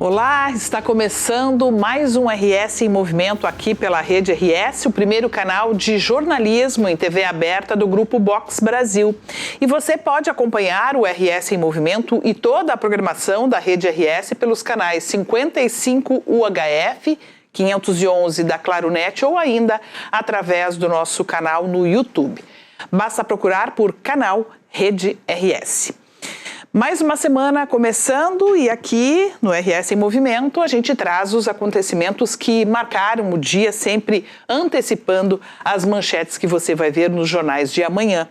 Olá, está começando mais um RS em Movimento aqui pela Rede RS, o primeiro canal de jornalismo em TV aberta do Grupo Box Brasil. E você pode acompanhar o RS em Movimento e toda a programação da Rede RS pelos canais 55 UHF, 511 da Claronet ou ainda através do nosso canal no YouTube. Basta procurar por canal Rede RS. Mais uma semana começando e aqui no RS em Movimento a gente traz os acontecimentos que marcaram o dia, sempre antecipando as manchetes que você vai ver nos jornais de amanhã.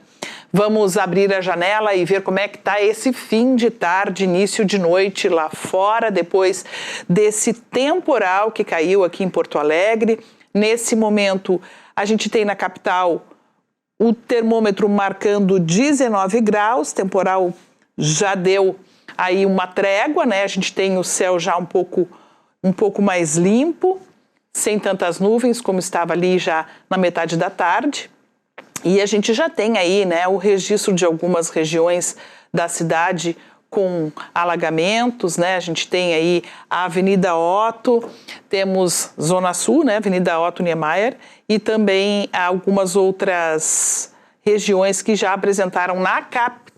Vamos abrir a janela e ver como é que está esse fim de tarde, início de noite lá fora, depois desse temporal que caiu aqui em Porto Alegre. Nesse momento a gente tem na capital o termômetro marcando 19 graus, temporal já deu aí uma trégua, né? A gente tem o céu já um pouco mais limpo, sem tantas nuvens como estava ali já na metade da tarde. E a gente já tem aí, né, o registro de algumas regiões da cidade com alagamentos, né? A gente tem aí a Avenida Otto, temos Zona Sul, né, Avenida Otto Niemeyer, e também algumas outras regiões que já apresentaram na capital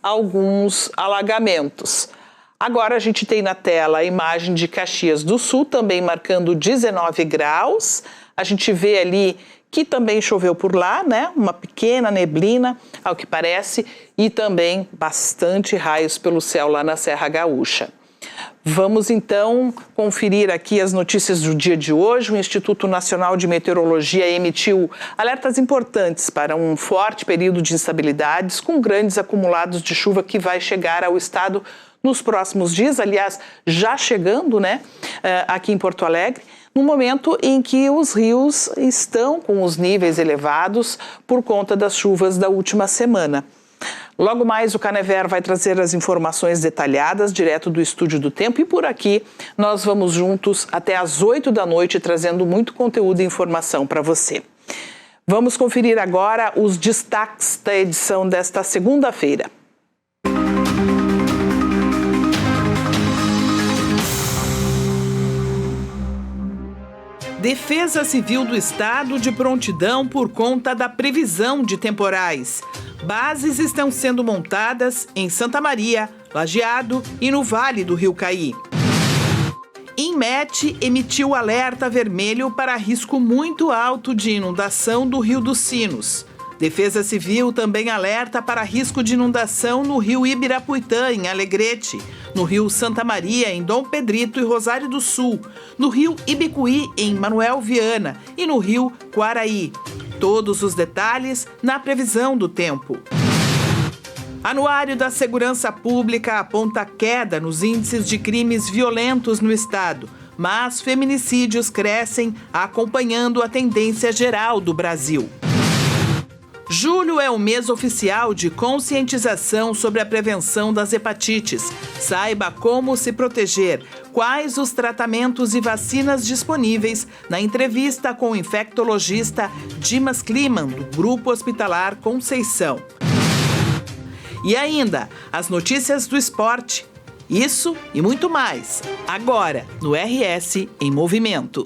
alguns alagamentos. Agora a gente tem na tela a imagem de Caxias do Sul, também marcando 19 graus. A gente vê ali que também choveu por lá, né? Uma pequena neblina, ao que parece, e também bastante raios pelo céu lá na Serra Gaúcha. Vamos então conferir aqui as notícias do dia de hoje. O Instituto Nacional de Meteorologia emitiu alertas importantes para um forte período de instabilidades com grandes acumulados de chuva que vai chegar ao estado nos próximos dias, aliás, já chegando, né, aqui em Porto Alegre, no momento em que os rios estão com os níveis elevados por conta das chuvas da última semana. Logo mais o Canever vai trazer as informações detalhadas direto do Estúdio do Tempo e por aqui nós vamos juntos até às 8 da noite trazendo muito conteúdo e informação para você. Vamos conferir agora os destaques da edição desta segunda-feira. Defesa Civil do Estado de prontidão por conta da previsão de temporais. Bases estão sendo montadas em Santa Maria, Lajeado e no Vale do Rio Caí. INMET emitiu alerta vermelho para risco muito alto de inundação do Rio dos Sinos. Defesa Civil também alerta para risco de inundação no Rio Ibirapuitã, em Alegrete, no Rio Santa Maria, em Dom Pedrito e Rosário do Sul, no Rio Ibicuí, em Manuel Viana e no Rio Quaraí. Todos os detalhes na previsão do tempo. Anuário da Segurança Pública aponta queda nos índices de crimes violentos no estado, mas feminicídios crescem acompanhando a tendência geral do Brasil. Julho é o mês oficial de conscientização sobre a prevenção das hepatites. Saiba como se proteger, quais os tratamentos e vacinas disponíveis na entrevista com o infectologista Dimas Kliman, do Grupo Hospitalar Conceição. E ainda, as notícias do esporte. Isso e muito mais, agora no RS em Movimento.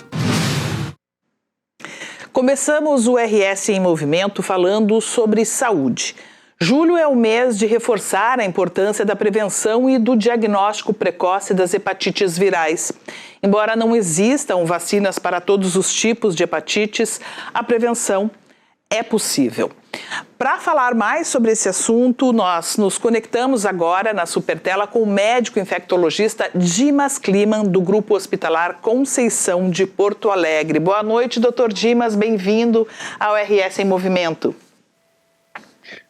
Começamos o RS em Movimento falando sobre saúde. Julho é o mês de reforçar a importância da prevenção e do diagnóstico precoce das hepatites virais. Embora não existam vacinas para todos os tipos de hepatites, a prevenção é possível. Para falar mais sobre esse assunto, nós nos conectamos agora na Supertela com o médico infectologista Dimas Kliman, do Grupo Hospitalar Conceição de Porto Alegre. Boa noite, doutor Dimas, bem-vindo ao RS em Movimento.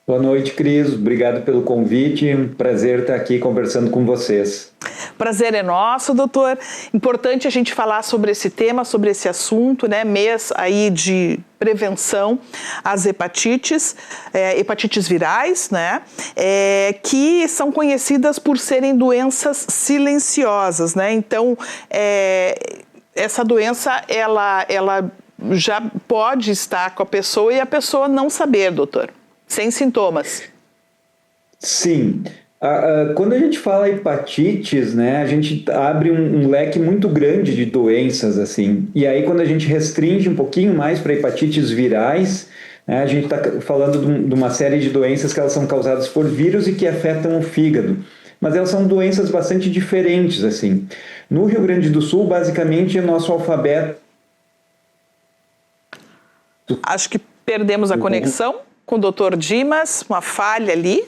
Boa noite, Cris. Obrigado pelo convite. Um prazer estar aqui conversando com vocês. Prazer é nosso, doutor. Importante a gente falar sobre esse tema, sobre esse assunto, né? Mês aí de prevenção às hepatites, hepatites virais, né? Que são conhecidas por serem doenças silenciosas, né? Então, essa doença, ela já pode estar com a pessoa e a pessoa não saber, doutor, sem sintomas. Sim. Quando a gente fala hepatites, né, a gente abre um leque muito grande de doenças, assim. E aí, quando a gente restringe um pouquinho mais para hepatites virais, né, a gente está falando de uma série de doenças que elas são causadas por vírus e que afetam o fígado. Mas elas são doenças bastante diferentes, assim. No Rio Grande do Sul, basicamente, o nosso alfabeto... Acho que perdemos a conexão com o Dr. Dimas, uma falha ali.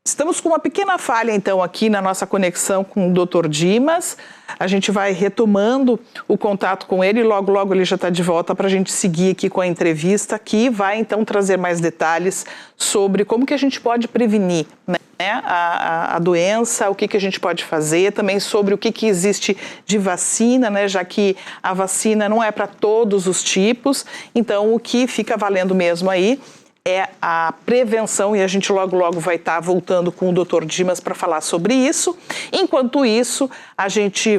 Estamos com uma pequena falha, então, aqui na nossa conexão com o Dr. Dimas. A gente vai retomando o contato com ele e logo, logo ele já está de volta para a gente seguir aqui com a entrevista, que vai, então, trazer mais detalhes sobre como que a gente pode prevenir, né, a doença, o que a gente pode fazer, também sobre o que existe de vacina, né, já que a vacina não é para todos os tipos. Então, o que fica valendo mesmo aí é a prevenção, e a gente logo, logo vai estar voltando com o Dr. Dimas para falar sobre isso. Enquanto isso, a gente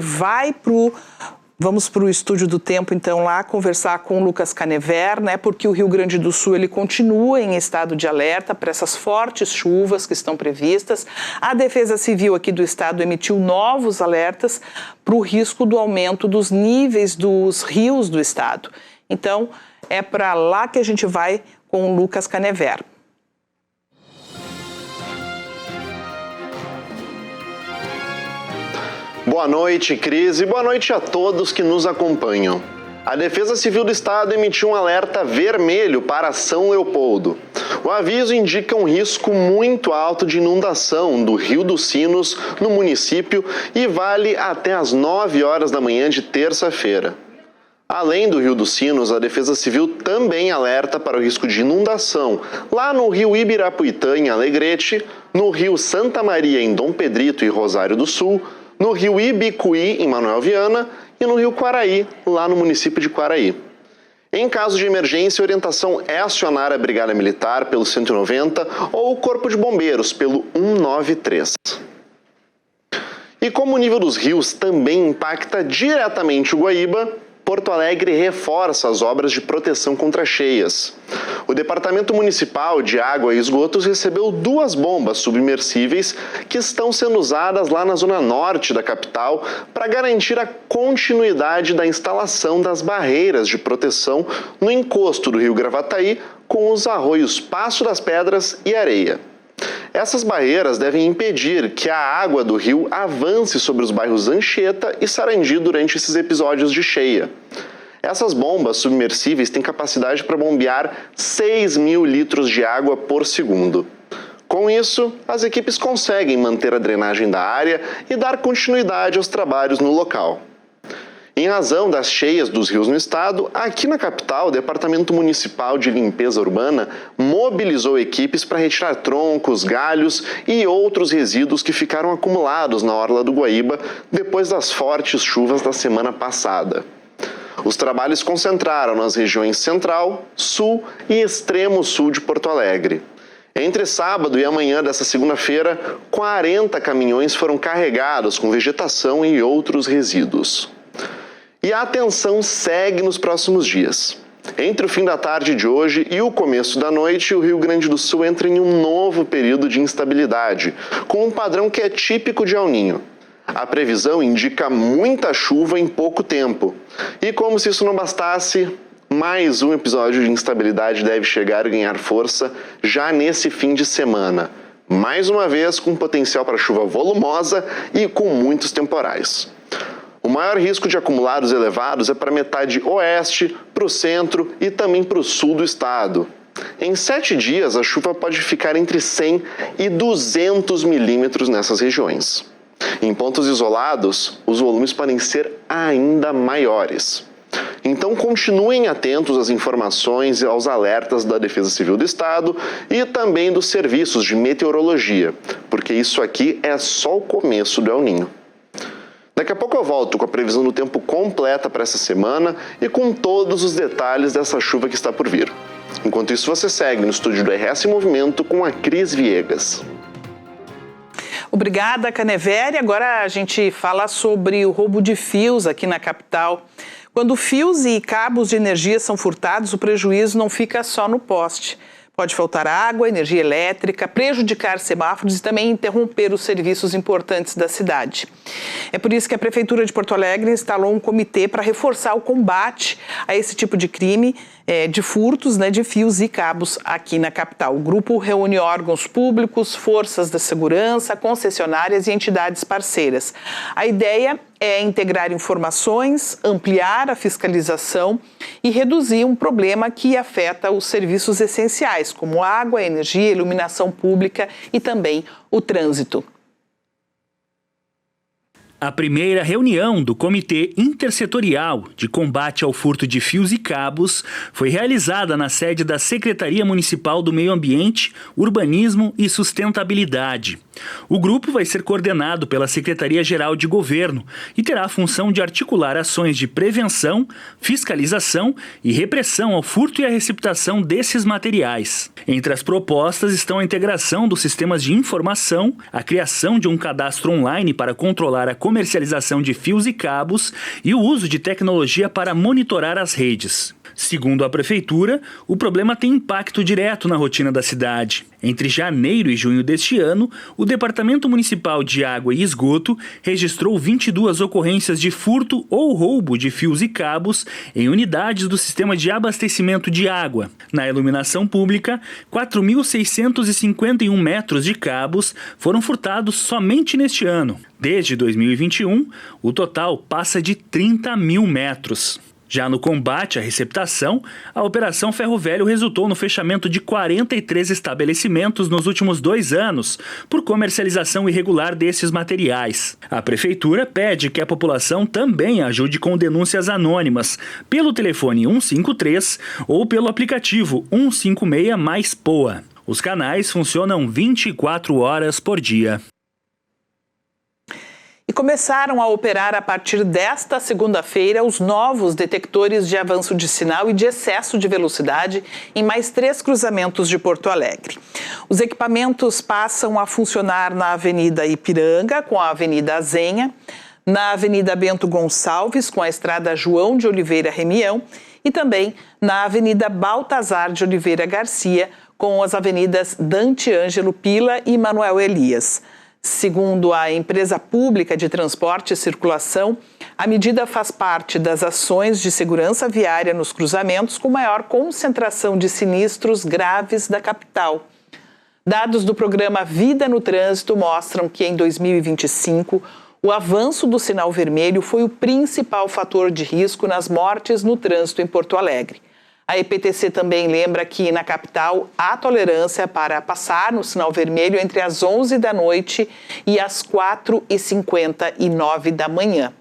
vamos para o Estúdio do Tempo, então, lá conversar com o Lucas Canever, né, porque o Rio Grande do Sul ele continua em estado de alerta para essas fortes chuvas que estão previstas. A Defesa Civil aqui do estado emitiu novos alertas para o risco do aumento dos níveis dos rios do estado. Então, é para lá que a gente vai com o Lucas Canever. Boa noite, Cris, e boa noite a todos que nos acompanham. A Defesa Civil do Estado emitiu um alerta vermelho para São Leopoldo. O aviso indica um risco muito alto de inundação do Rio dos Sinos, no município, e vale até às 9 horas da manhã de terça-feira. Além do Rio dos Sinos, a Defesa Civil também alerta para o risco de inundação lá no Rio Ibirapuitã, em Alegrete, no Rio Santa Maria, em Dom Pedrito e Rosário do Sul, no Rio Ibicuí, em Manoel Viana, e no Rio Quaraí, lá no município de Quaraí. Em caso de emergência, a orientação é acionar a Brigada Militar pelo 190 ou o Corpo de Bombeiros pelo 193. E como o nível dos rios também impacta diretamente o Guaíba, Porto Alegre reforça as obras de proteção contra cheias. O Departamento Municipal de Água e Esgotos recebeu 2 bombas submersíveis que estão sendo usadas lá na zona norte da capital para garantir a continuidade da instalação das barreiras de proteção no encosto do Rio Gravataí com os arroios Passo das Pedras e Areia. Essas barreiras devem impedir que a água do rio avance sobre os bairros Anchieta e Sarandi durante esses episódios de cheia. Essas bombas submersíveis têm capacidade para bombear 6.000 litros de água por segundo. Com isso, as equipes conseguem manter a drenagem da área e dar continuidade aos trabalhos no local. Em razão das cheias dos rios no estado, aqui na capital, o Departamento Municipal de Limpeza Urbana mobilizou equipes para retirar troncos, galhos e outros resíduos que ficaram acumulados na orla do Guaíba depois das fortes chuvas da semana passada. Os trabalhos se concentraram nas regiões Central, Sul e Extremo Sul de Porto Alegre. Entre sábado e amanhã dessa segunda-feira, 40 caminhões foram carregados com vegetação e outros resíduos. E a atenção segue nos próximos dias. Entre o fim da tarde de hoje e o começo da noite, o Rio Grande do Sul entra em um novo período de instabilidade, com um padrão que é típico de El Niño. A previsão indica muita chuva em pouco tempo. E como se isso não bastasse, mais um episódio de instabilidade deve chegar e ganhar força já nesse fim de semana. Mais uma vez com potencial para chuva volumosa e com muitos temporais. O maior risco de acumulados elevados é para a metade oeste, para o centro e também para o sul do estado. Em 7 dias, a chuva pode ficar entre 100 e 200 milímetros nessas regiões. Em pontos isolados, os volumes podem ser ainda maiores. Então continuem atentos às informações e aos alertas da Defesa Civil do Estado e também dos serviços de meteorologia, porque isso aqui é só o começo do El Niño. Daqui a pouco eu volto com a previsão do tempo completa para essa semana e com todos os detalhes dessa chuva que está por vir. Enquanto isso, você segue no estúdio do RS em Movimento com a Cris Viegas. Obrigada, Canever. E agora a gente fala sobre o roubo de fios aqui na capital. Quando fios e cabos de energia são furtados, o prejuízo não fica só no poste. Pode faltar água, energia elétrica, prejudicar semáforos e também interromper os serviços importantes da cidade. É por isso que a Prefeitura de Porto Alegre instalou um comitê para reforçar o combate a esse tipo de crime, de furtos, de fios e cabos aqui na capital. O grupo reúne órgãos públicos, forças da segurança, concessionárias e entidades parceiras. A ideia é integrar informações, ampliar a fiscalização e reduzir um problema que afeta os serviços essenciais, como água, energia, iluminação pública e também o trânsito. A primeira reunião do Comitê Intersetorial de Combate ao Furto de Fios e Cabos foi realizada na sede da Secretaria Municipal do Meio Ambiente, Urbanismo e Sustentabilidade. O grupo vai ser coordenado pela Secretaria-Geral de Governo e terá a função de articular ações de prevenção, fiscalização e repressão ao furto e à receptação desses materiais. Entre as propostas estão a integração dos sistemas de informação, a criação de um cadastro online para controlar a comercialização de fios e cabos e o uso de tecnologia para monitorar as redes. Segundo a Prefeitura, o problema tem impacto direto na rotina da cidade. Entre janeiro e junho deste ano, o Departamento Municipal de Água e Esgoto registrou 22 ocorrências de furto ou roubo de fios e cabos em unidades do sistema de abastecimento de água. Na iluminação pública, 4.651 metros de cabos foram furtados somente neste ano. Desde 2021, o total passa de 30 mil metros. Já no combate à receptação, a Operação Ferro Velho resultou no fechamento de 43 estabelecimentos nos últimos 2 anos por comercialização irregular desses materiais. A Prefeitura pede que a população também ajude com denúncias anônimas pelo telefone 153 ou pelo aplicativo 156 mais POA. Os canais funcionam 24 horas por dia. E começaram a operar a partir desta segunda-feira os novos detectores de avanço de sinal e de excesso de velocidade em mais 3 cruzamentos de Porto Alegre. Os equipamentos passam a funcionar na Avenida Ipiranga, com a Avenida Azenha, na Avenida Bento Gonçalves, com a Estrada João de Oliveira Remião e também na Avenida Baltazar de Oliveira Garcia, com as avenidas Dante Ângelo Pila e Manuel Elias. Segundo a Empresa Pública de Transporte e Circulação, a medida faz parte das ações de segurança viária nos cruzamentos com maior concentração de sinistros graves da capital. Dados do programa Vida no Trânsito mostram que em 2025, o avanço do sinal vermelho foi o principal fator de risco nas mortes no trânsito em Porto Alegre. A EPTC também lembra que na capital há tolerância para passar no sinal vermelho entre as 11 da noite e as 4h59 da manhã,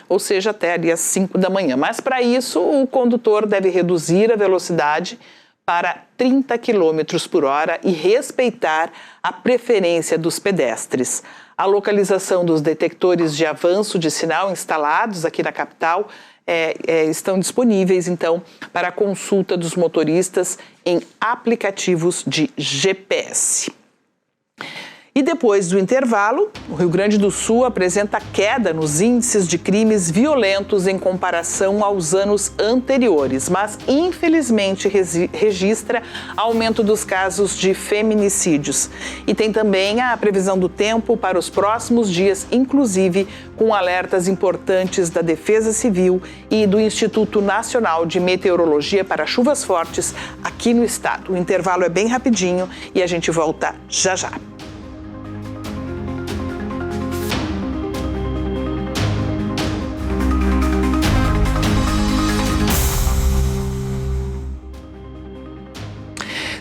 ou seja, até ali às 5 da manhã. Mas para isso, o condutor deve reduzir a velocidade para 30 km por hora e respeitar a preferência dos pedestres. A localização dos detectores de avanço de sinal instalados aqui na capital estão disponíveis, então, para a consulta dos motoristas em aplicativos de GPS. E depois do intervalo, o Rio Grande do Sul apresenta queda nos índices de crimes violentos em comparação aos anos anteriores, mas infelizmente registra aumento dos casos de feminicídios. E tem também a previsão do tempo para os próximos dias, inclusive com alertas importantes da Defesa Civil e do Instituto Nacional de Meteorologia para chuvas fortes aqui no estado. O intervalo é bem rapidinho e a gente volta já já.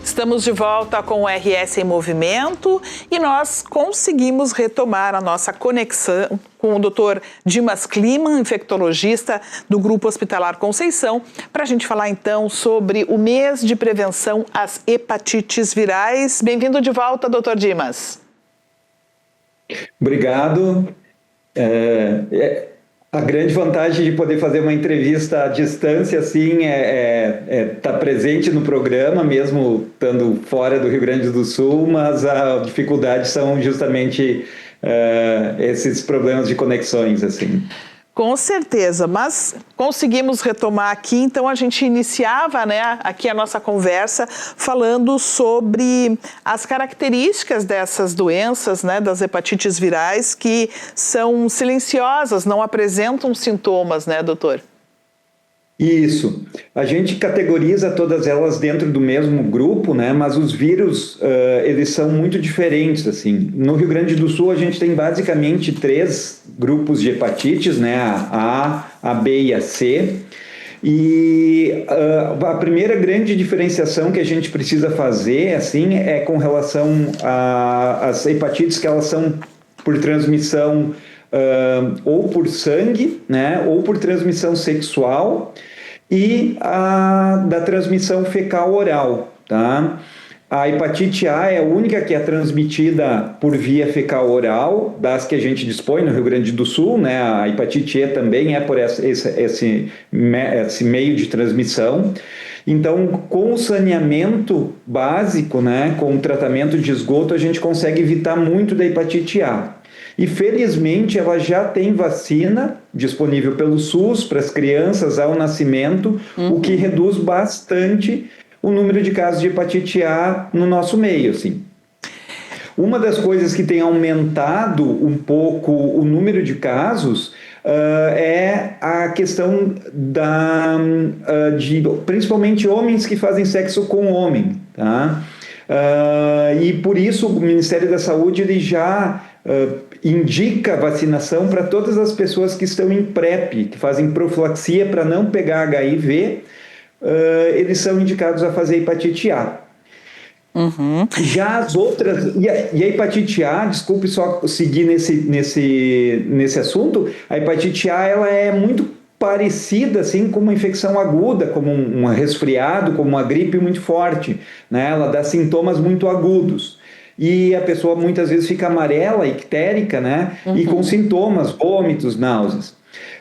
Estamos de volta com o RS em Movimento e nós conseguimos retomar a nossa conexão com o Dr. Dimas Kliman, infectologista do Grupo Hospitalar Conceição, para a gente falar então sobre o mês de prevenção às hepatites virais. Bem-vindo de volta, Dr. Dimas. Obrigado. A grande vantagem de poder fazer uma entrevista à distância, assim, estar presente no programa, mesmo estando fora do Rio Grande do Sul, mas a dificuldade são justamente esses problemas de conexões, assim. Com certeza, mas conseguimos retomar aqui, então a gente iniciava, né, aqui a nossa conversa falando sobre as características dessas doenças, né, das hepatites virais, que são silenciosas, não apresentam sintomas, né, doutor? Isso. A gente categoriza todas elas dentro do mesmo grupo, né? Mas os vírus, eles são muito diferentes, assim. No Rio Grande do Sul, a gente tem basicamente 3 grupos de hepatites, né? A A, a B e a C. E a primeira grande diferenciação que a gente precisa fazer, assim, é com relação às hepatites que elas são por transmissão ou por sangue, né? Ou por transmissão sexual, e da transmissão fecal-oral, tá? A hepatite A é a única que é transmitida por via fecal-oral, das que a gente dispõe no Rio Grande do Sul, né? A hepatite E também é por esse meio de transmissão. Então, com o saneamento básico, né? Com o tratamento de esgoto, a gente consegue evitar muito da hepatite A. E, felizmente, ela já tem vacina disponível pelo SUS para as crianças ao nascimento, o que reduz bastante o número de casos de hepatite A no nosso meio, assim. Uma das coisas que tem aumentado um pouco o número de casos é a questão de principalmente homens que fazem sexo com homem, tá? E por isso o Ministério da Saúde ele já indica vacinação para todas as pessoas que estão em PrEP, que fazem profilaxia para não pegar HIV, eles são indicados a fazer hepatite A. Uhum. Já as outras, e a hepatite A, desculpe só seguir nesse assunto, a hepatite A ela é muito parecida assim, com uma infecção aguda, como um resfriado, como uma gripe muito forte, né? Ela dá sintomas muito agudos. E a pessoa muitas vezes fica amarela, ictérica, né? E com sintomas, vômitos, náuseas.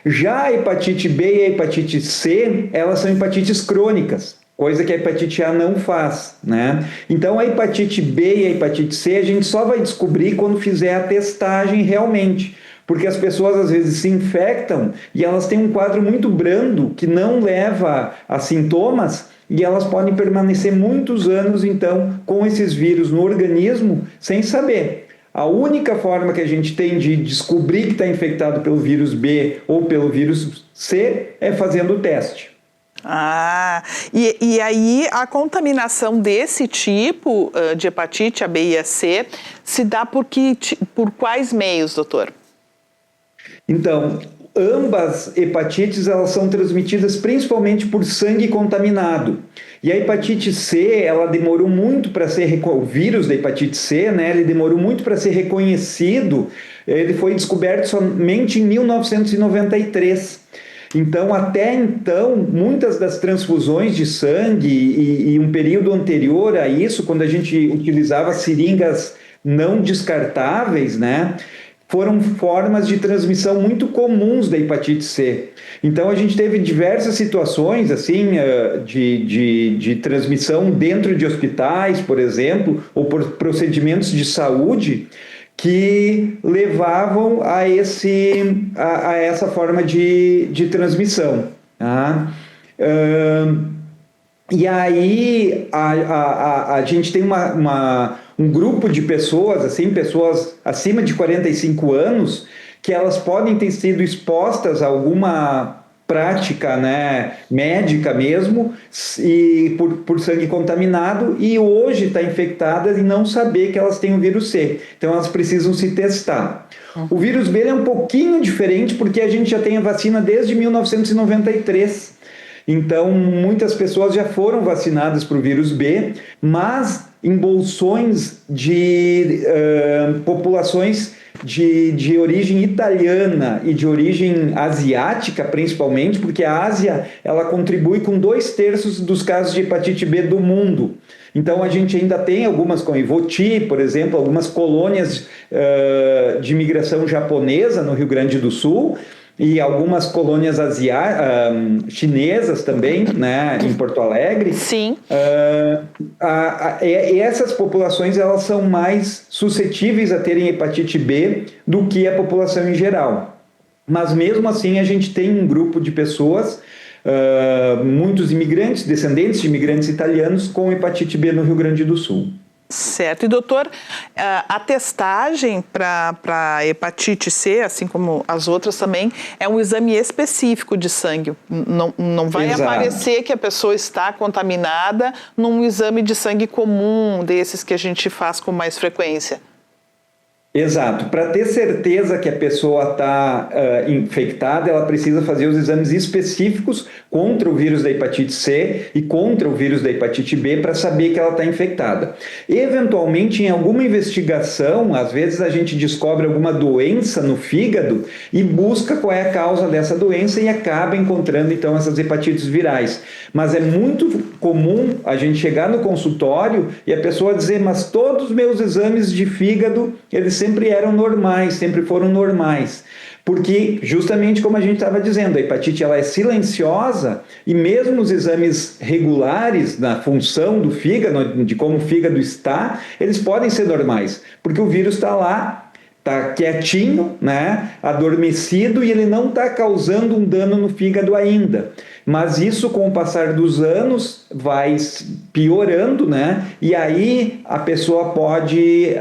Já a hepatite B e a hepatite C, elas são hepatites crônicas, coisa que a hepatite A não faz, né? Então, a hepatite B e a hepatite C, a gente só vai descobrir quando fizer a testagem realmente, porque as pessoas às vezes se infectam e elas têm um quadro muito brando que não leva a sintomas, e elas podem permanecer muitos anos, então, com esses vírus no organismo, sem saber. A única forma que a gente tem de descobrir que está infectado pelo vírus B ou pelo vírus C é fazendo o teste. E aí a contaminação desse tipo de hepatite, a B e a C, se dá por quais meios, doutor? Então, ambas hepatites elas são transmitidas principalmente por sangue contaminado. E a hepatite C, ela demorou muito para ser... O vírus da hepatite C, né, ele demorou muito para ser reconhecido. Ele foi descoberto somente em 1993. Então, até então, muitas das transfusões de sangue e um período anterior a isso, quando a gente utilizava seringas não descartáveis, né, foram formas de transmissão muito comuns da hepatite C. Então, a gente teve diversas situações assim, de transmissão dentro de hospitais, por exemplo, ou por procedimentos de saúde, que levavam a essa forma de transmissão. Tá? E aí a gente tem um grupo de pessoas, assim, pessoas acima de 45 anos, que elas podem ter sido expostas a alguma prática, né, médica mesmo, e por sangue contaminado, e hoje está infectada e não saber que elas têm o vírus C. Então elas precisam se testar. O vírus B é um pouquinho diferente, porque a gente já tem a vacina desde 1993. Então, muitas pessoas já foram vacinadas para o vírus B, mas em bolsões de populações de origem italiana e de origem asiática, principalmente, porque a Ásia ela contribui com 2/3 dos casos de hepatite B do mundo. Então, a gente ainda tem algumas, como Ivoti, por exemplo, algumas colônias de imigração japonesa no Rio Grande do Sul, e algumas colônias chinesas também, né, em Porto Alegre. Sim. E essas populações elas são mais suscetíveis a terem hepatite B do que a população em geral. mas mesmo assim a gente tem um grupo de pessoas, muitos imigrantes, descendentes de imigrantes italianos com hepatite B no Rio Grande do Sul. Certo. E, doutor, a testagem para hepatite C, assim como as outras também, é um exame específico de sangue. Não vai Exato. aparecer que a pessoa está contaminada num exame de sangue comum, desses que a gente faz com mais frequência. Exato. Para ter certeza que a pessoa está infectada, ela precisa fazer os exames específicos contra o vírus da hepatite C e contra o vírus da hepatite B para saber que ela está infectada. Eventualmente, em alguma investigação, às vezes a gente descobre alguma doença no fígado e busca qual é a causa dessa doença e acaba encontrando, então, essas hepatites virais. Mas é muito comum a gente chegar no consultório e a pessoa dizer, mas todos os meus exames de fígado, eles sempre eram normais, sempre foram normais. Porque, justamente como a gente estava dizendo, a hepatite ela é silenciosa e mesmo os exames regulares na função do fígado, de como o fígado está, eles podem ser normais, porque o vírus está lá, está quietinho, né, adormecido, e ele não está causando um dano no fígado ainda. Mas isso, com o passar dos anos, vai piorando, né? E aí a pessoa pode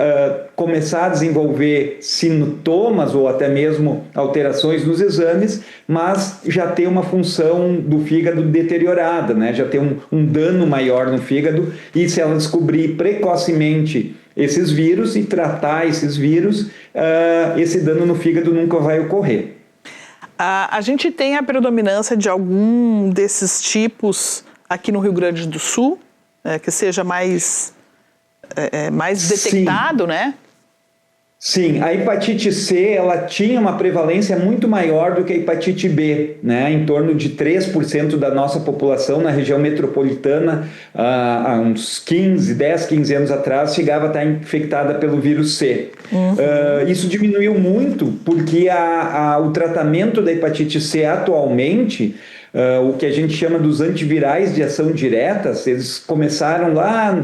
começar a desenvolver sintomas ou até mesmo alterações nos exames, mas já ter uma função do fígado deteriorada, né? Já ter um dano maior no fígado, e se ela descobrir precocemente esses vírus e tratar esses vírus, esse dano no fígado nunca vai ocorrer. A gente tem a predominância de algum desses tipos aqui no Rio Grande do Sul, que seja mais detectado, né? Sim, a hepatite C ela tinha uma prevalência muito maior do que a hepatite B, né? Em torno de 3% da nossa população na região metropolitana, há uns 10, 15 anos atrás, chegava a estar infectada pelo vírus C. Isso diminuiu muito porque o tratamento da hepatite C atualmente, o que a gente chama dos antivirais de ação direta, eles começaram lá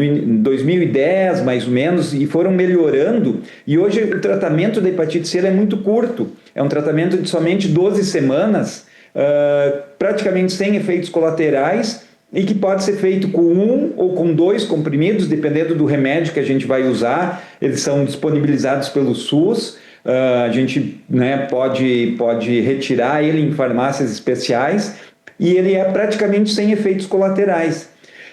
em 2010, mais ou menos, e foram melhorando, e hoje o tratamento da hepatite C é muito curto, é um tratamento de somente 12 semanas, praticamente sem efeitos colaterais, e que pode ser feito com 1 ou com 2 comprimidos, dependendo do remédio que a gente vai usar. Eles são disponibilizados pelo SUS, a gente, né, pode retirar ele em farmácias especiais, e ele é praticamente sem efeitos colaterais.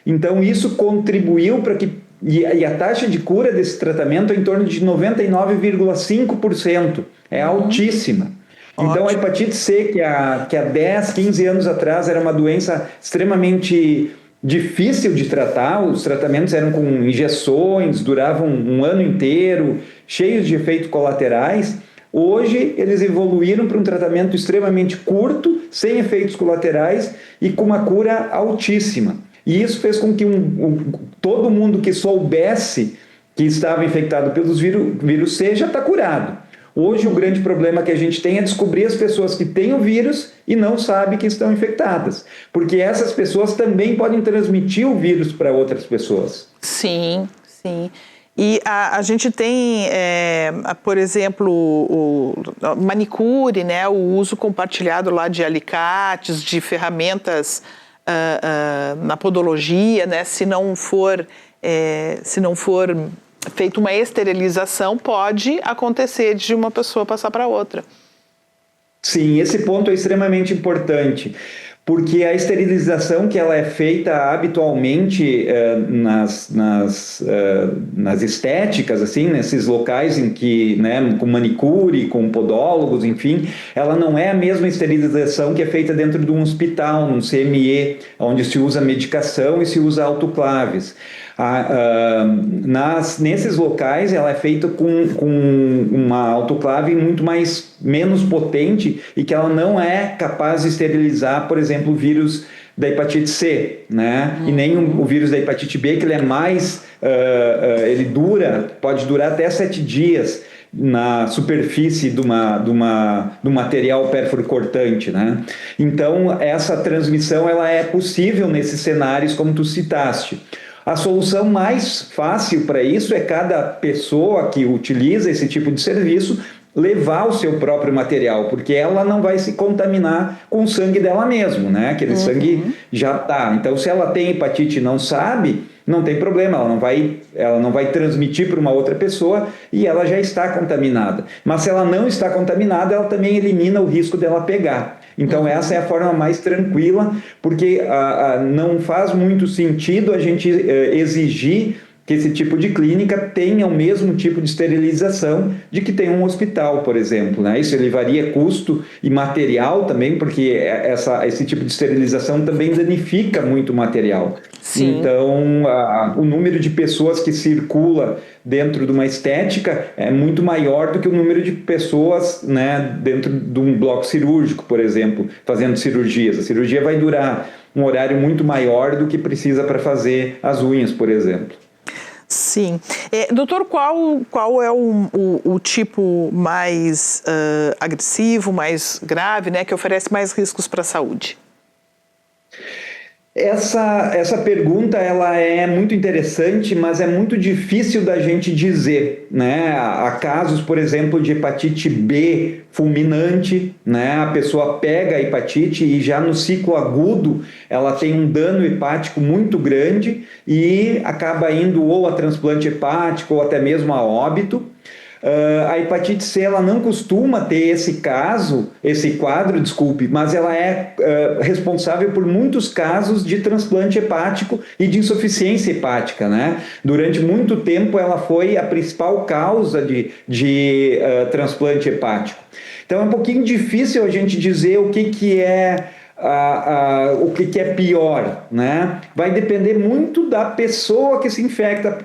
Então, isso contribuiu para que... E a taxa de cura desse tratamento é em torno de 99,5%. É altíssima. Então, a hepatite C, que há 10, 15 anos atrás era uma doença extremamente difícil de tratar, os tratamentos eram com injeções, duravam um ano inteiro, cheios de efeitos colaterais. Hoje, eles evoluíram para um tratamento extremamente curto, sem efeitos colaterais e com uma cura altíssima. E isso fez com que todo mundo que soubesse que estava infectado pelos vírus C já está curado. Hoje, o grande problema que a gente tem é descobrir as pessoas que têm o vírus e não sabem que estão infectadas. Porque essas pessoas também podem transmitir o vírus para outras pessoas. Sim, sim. E a gente tem, por exemplo, o manicure, né, o uso compartilhado lá de alicates, de ferramentas na podologia, né, se não for feita uma esterilização, pode acontecer de uma pessoa passar para outra. Sim, esse ponto é extremamente importante, porque a esterilização que ela é feita habitualmente nas estéticas, assim, nesses locais em que, né, com manicure, com podólogos, enfim, ela não é a mesma esterilização que é feita dentro de um hospital, num CME, onde se usa medicação e se usa autoclaves. Nesses locais ela é feita com uma autoclave menos potente e que ela não é capaz de esterilizar, por exemplo, o vírus da hepatite C, né? E nem o vírus da hepatite B, que ele é mais, ele pode durar até 7 dias na superfície do material pérfuro-cortante, né? Então, essa transmissão ela é possível nesses cenários como tu citaste. A solução mais fácil para isso é cada pessoa que utiliza esse tipo de serviço levar o seu próprio material, porque ela não vai se contaminar com o sangue dela mesmo, né? Aquele sangue já está. Então, se ela tem hepatite e não sabe, não tem problema, ela não vai transmitir para uma outra pessoa e ela já está contaminada. Mas se ela não está contaminada, ela também elimina o risco dela pegar. Então, essa é a forma mais tranquila, porque não faz muito sentido a gente exigir que esse tipo de clínica tenha o mesmo tipo de esterilização de que tem um hospital, por exemplo, né? Isso elevaria custo e material também, porque esse tipo de esterilização também danifica muito o material. Sim. Então, o número de pessoas que circula dentro de uma estética é muito maior do que o número de pessoas, né, dentro de um bloco cirúrgico, por exemplo, fazendo cirurgias. A cirurgia vai durar um horário muito maior do que precisa para fazer as unhas, por exemplo. Sim. Doutor, qual é o tipo mais agressivo, mais grave, né, que oferece mais riscos para a saúde? Essa pergunta ela é muito interessante, mas é muito difícil da gente dizer, né? Há casos, por exemplo, de hepatite B fulminante, né? A pessoa pega a hepatite e já no ciclo agudo ela tem um dano hepático muito grande e acaba indo ou a transplante hepático ou até mesmo a óbito. A hepatite C ela não costuma ter esse quadro, mas ela é responsável por muitos casos de transplante hepático e de insuficiência hepática, né? Durante muito tempo ela foi a principal causa de transplante hepático. Então é um pouquinho difícil a gente dizer o que é pior, né? Vai depender muito da pessoa que se infecta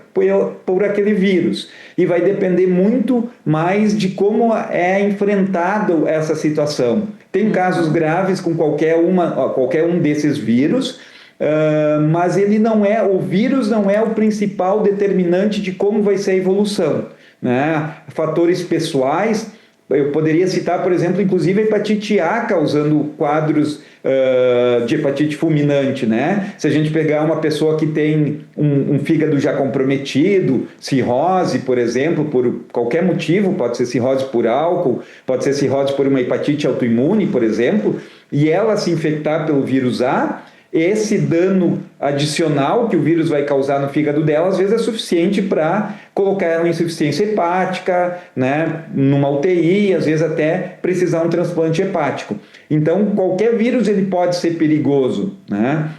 por aquele vírus e vai depender muito mais de como é enfrentado essa situação. Tem casos graves com qualquer um desses vírus, mas o vírus não é o principal determinante de como vai ser a evolução, né? Fatores pessoais, eu poderia citar, por exemplo, inclusive a hepatite A causando quadros de hepatite fulminante, né? Se a gente pegar uma pessoa que tem um fígado já comprometido, cirrose, por exemplo, por qualquer motivo, pode ser cirrose por álcool, pode ser cirrose por uma hepatite autoimune, por exemplo, e ela se infectar pelo vírus A, esse dano adicional que o vírus vai causar no fígado dela, às vezes é suficiente para colocar ela em insuficiência hepática, né, numa UTI, às vezes até precisar um transplante hepático. Então, qualquer vírus ele pode ser perigoso, né?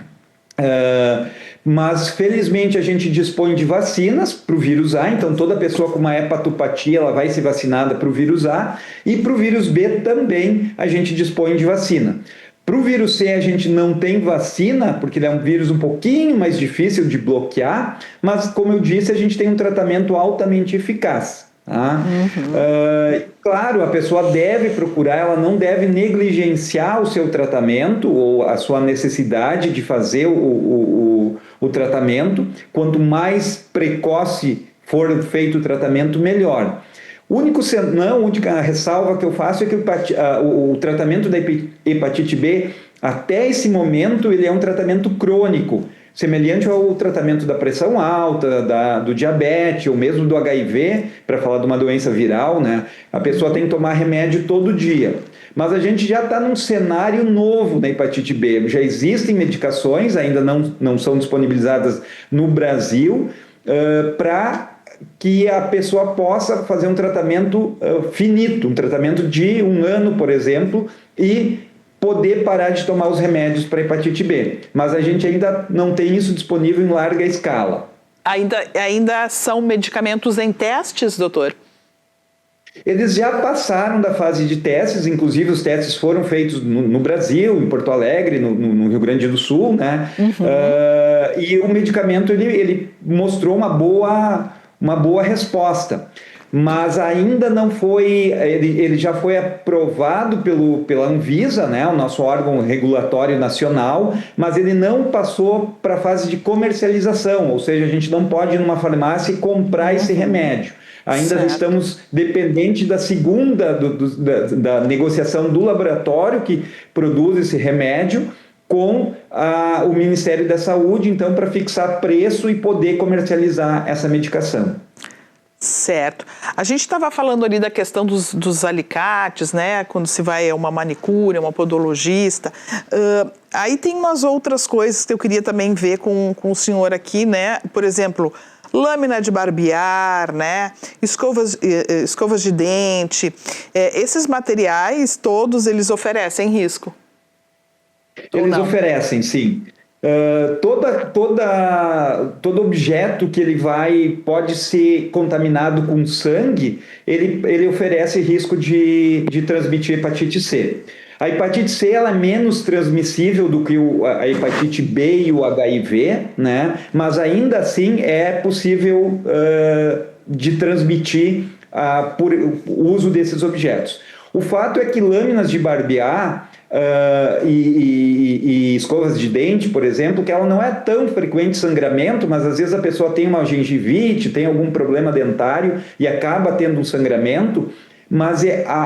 Mas felizmente a gente dispõe de vacinas para o vírus A, então toda pessoa com uma hepatopatia ela vai ser vacinada para o vírus A, e para o vírus B também a gente dispõe de vacina. Para o vírus C a gente não tem vacina, porque ele é um vírus um pouquinho mais difícil de bloquear, mas como eu disse, a gente tem um tratamento altamente eficaz. Tá? Claro, a pessoa deve procurar, ela não deve negligenciar o seu tratamento ou a sua necessidade de fazer o tratamento. Quanto mais precoce for feito o tratamento, melhor. A única ressalva que eu faço é que o tratamento da hepatite B, até esse momento, ele é um tratamento crônico, semelhante ao tratamento da pressão alta, do diabetes, ou mesmo do HIV, para falar de uma doença viral, né? A pessoa tem que tomar remédio todo dia. Mas a gente já está num cenário novo na hepatite B. Já existem medicações, ainda não são disponibilizadas no Brasil, para que a pessoa possa fazer um tratamento finito, um tratamento de 1 ano, por exemplo, e poder parar de tomar os remédios para hepatite B. Mas a gente ainda não tem isso disponível em larga escala. Ainda são medicamentos em testes, doutor? Eles já passaram da fase de testes, inclusive os testes foram feitos no Brasil, em Porto Alegre, no Rio Grande do Sul, né? E o medicamento ele mostrou uma boa resposta, mas ainda não foi, ele já foi aprovado pela Anvisa, né, o nosso órgão regulatório nacional, mas ele não passou para a fase de comercialização, ou seja, a gente não pode ir numa farmácia e comprar esse remédio. Ainda estamos dependentes da segunda, da negociação do laboratório que produz esse remédio, com o Ministério da Saúde, então, para fixar preço e poder comercializar essa medicação. Certo. A gente estava falando ali da questão dos alicates, né? Quando se vai a uma manicure, uma podologista. Aí tem umas outras coisas que eu queria também ver com o senhor aqui, né? Por exemplo, lâmina de barbear, né? Escovas de dente. Esses materiais todos, eles oferecem risco? Eles oferecem, sim. Todo objeto que pode ser contaminado com sangue, ele oferece risco de transmitir hepatite C. A hepatite C ela é menos transmissível do que a hepatite B e o HIV, né? Mas ainda assim é possível de transmitir por o uso desses objetos. O fato é que lâminas de barbear e escovas de dente, por exemplo, que ela não é tão frequente sangramento, mas às vezes a pessoa tem uma gengivite, tem algum problema dentário e acaba tendo um sangramento, mas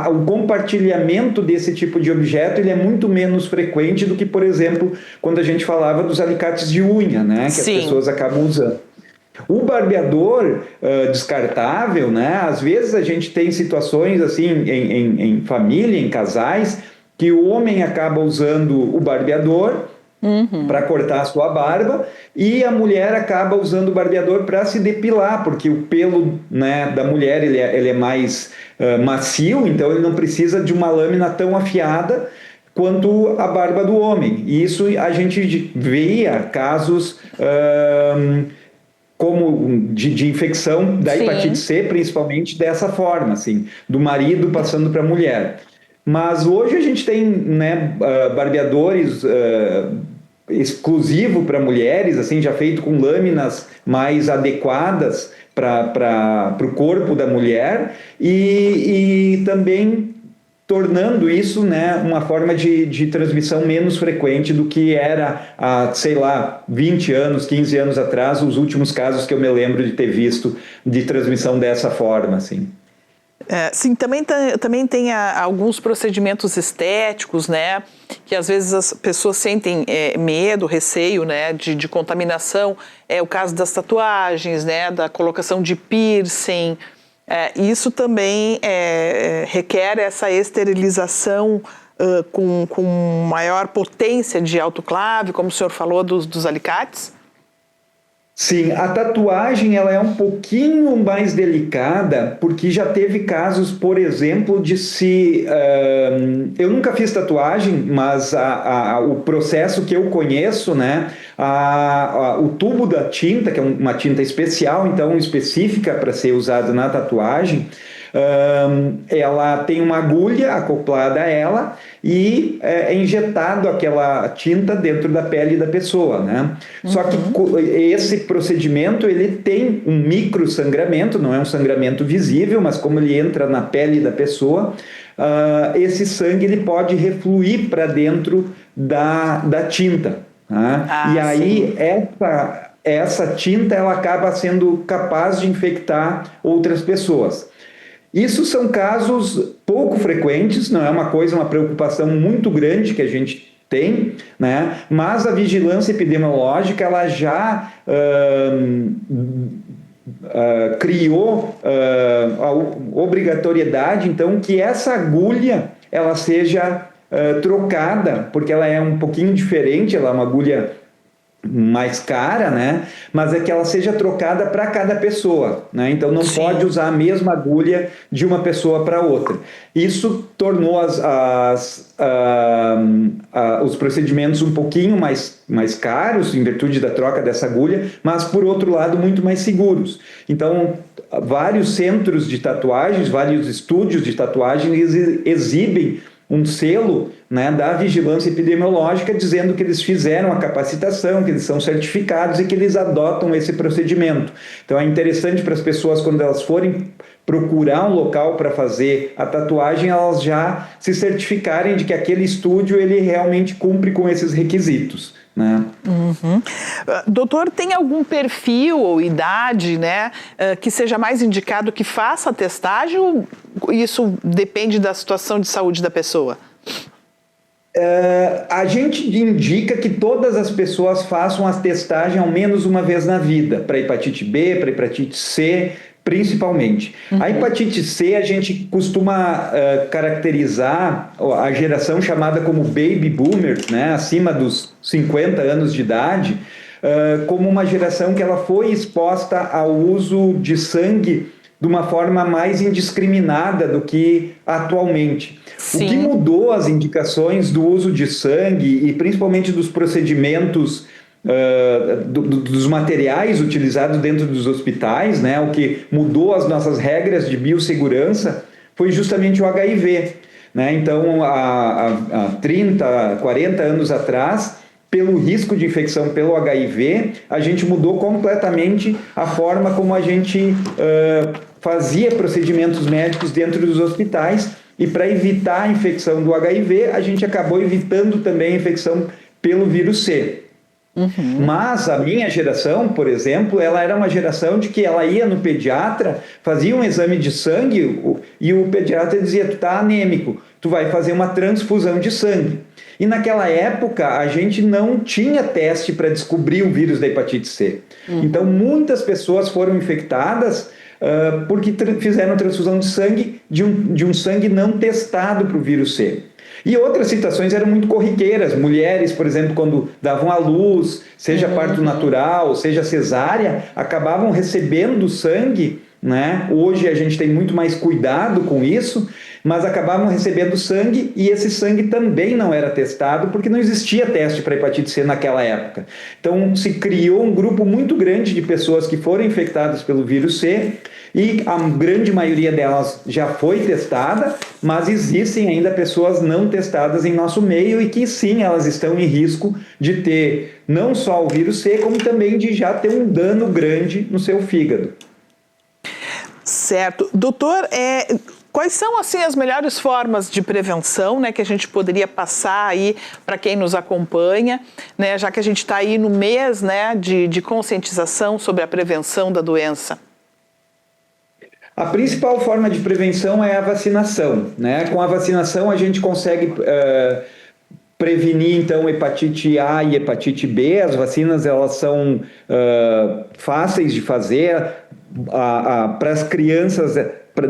o compartilhamento desse tipo de objeto ele é muito menos frequente do que, por exemplo, quando a gente falava dos alicates de unha, né, que Sim. as pessoas acabam usando. O barbeador descartável, né, às vezes a gente tem situações assim em família, em casais, que o homem acaba usando o barbeador para cortar a sua barba e a mulher acaba usando o barbeador para se depilar, porque o pelo, né, da mulher ele é mais macio, então ele não precisa de uma lâmina tão afiada quanto a barba do homem. E isso a gente via casos como de infecção da hepatite C, principalmente dessa forma, assim, do marido passando para a mulher. Mas hoje a gente tem, né, barbeadores exclusivo para mulheres, assim, já feito com lâminas mais adequadas para o corpo da mulher e também tornando isso, né, uma forma de transmissão menos frequente do que era há, sei lá, 20 anos, 15 anos atrás, os últimos casos que eu me lembro de ter visto de transmissão dessa forma, assim. Sim, também tem alguns procedimentos estéticos, né, que às vezes as pessoas sentem medo, receio, né, de contaminação. É o caso das tatuagens, né, da colocação de piercing. Isso também requer essa esterilização com maior potência de autoclave, como o senhor falou dos alicates? Sim, a tatuagem ela é um pouquinho mais delicada, porque já teve casos, por exemplo, eu nunca fiz tatuagem, mas o processo que eu conheço, né, o tubo da tinta, que é uma tinta especial, então específica para ser usada na tatuagem, ela tem uma agulha acoplada a ela e é injetado aquela tinta dentro da pele da pessoa, né? Só que esse procedimento ele tem um micro sangramento, não é um sangramento visível, mas como ele entra na pele da pessoa, esse sangue ele pode refluir para dentro da tinta, né? E aí essa tinta ela acaba sendo capaz de infectar outras pessoas. Isso são casos pouco frequentes, não é uma preocupação muito grande que a gente tem, né? Mas a vigilância epidemiológica ela já criou a obrigatoriedade, então, que essa agulha ela seja trocada, porque ela é um pouquinho diferente, ela é uma agulha mais cara, né? Mas é que ela seja trocada para cada pessoa, né? Então não pode usar a mesma agulha de uma pessoa para outra. Isso tornou os procedimentos um pouquinho mais caros em virtude da troca dessa agulha, mas por outro lado muito mais seguros. Então vários centros de tatuagens, vários estúdios de tatuagem exibem um selo, né, da vigilância epidemiológica dizendo que eles fizeram a capacitação, que eles são certificados e que eles adotam esse procedimento. Então é interessante para as pessoas, quando elas forem procurar um local para fazer a tatuagem, elas já se certificarem de que aquele estúdio ele realmente cumpre com esses requisitos, né? Doutor, tem algum perfil ou idade, né, que seja mais indicado que faça a testagem, ou isso depende da situação de saúde da pessoa? A gente indica que todas as pessoas façam a testagem ao menos uma vez na vida, para hepatite B, para hepatite C, principalmente. A hepatite C, a gente costuma caracterizar a geração chamada como baby boomers, né, acima dos 50 anos de idade, como uma geração que ela foi exposta ao uso de sangue de uma forma mais indiscriminada do que atualmente. Sim. O que mudou as indicações do uso de sangue e principalmente dos procedimentos dos materiais utilizados dentro dos hospitais, né? O que mudou as nossas regras de biossegurança foi justamente o HIV, né? Então, há 30, 40 anos atrás, pelo risco de infecção pelo HIV, a gente mudou completamente a forma como a gente fazia procedimentos médicos dentro dos hospitais, e para evitar a infecção do HIV, a gente acabou evitando também a infecção pelo vírus C. Uhum. Mas a minha geração, por exemplo, ela era uma geração de que ela ia no pediatra, fazia um exame de sangue e o pediatra dizia: tu está anêmico, tu vai fazer uma transfusão de sangue. E naquela época a gente não tinha teste para descobrir o vírus da hepatite C. Uhum. Então muitas pessoas foram infectadas porque fizeram transfusão de sangue de um sangue não testado para o vírus C. E outras situações eram muito corriqueiras. Mulheres, por exemplo, quando davam à luz, seja parto natural, seja cesárea, acabavam recebendo sangue, né? Hoje a gente tem muito mais cuidado com isso, mas acabavam recebendo sangue e esse sangue também não era testado porque não existia teste para hepatite C naquela época. Então se criou um grupo muito grande de pessoas que foram infectadas pelo vírus C e a grande maioria delas já foi testada, mas existem ainda pessoas não testadas em nosso meio e que sim, elas estão em risco de ter não só o vírus C, como também de já ter um dano grande no seu fígado. Certo. Doutor, quais são assim as melhores formas de prevenção, né, que a gente poderia passar aí para quem nos acompanha, né, já que a gente está aí no mês, né, de conscientização sobre a prevenção da doença? A principal forma de prevenção é a vacinação, né? Com a vacinação a gente consegue prevenir então hepatite A e hepatite B. As vacinas elas são fáceis de fazer. Para as crianças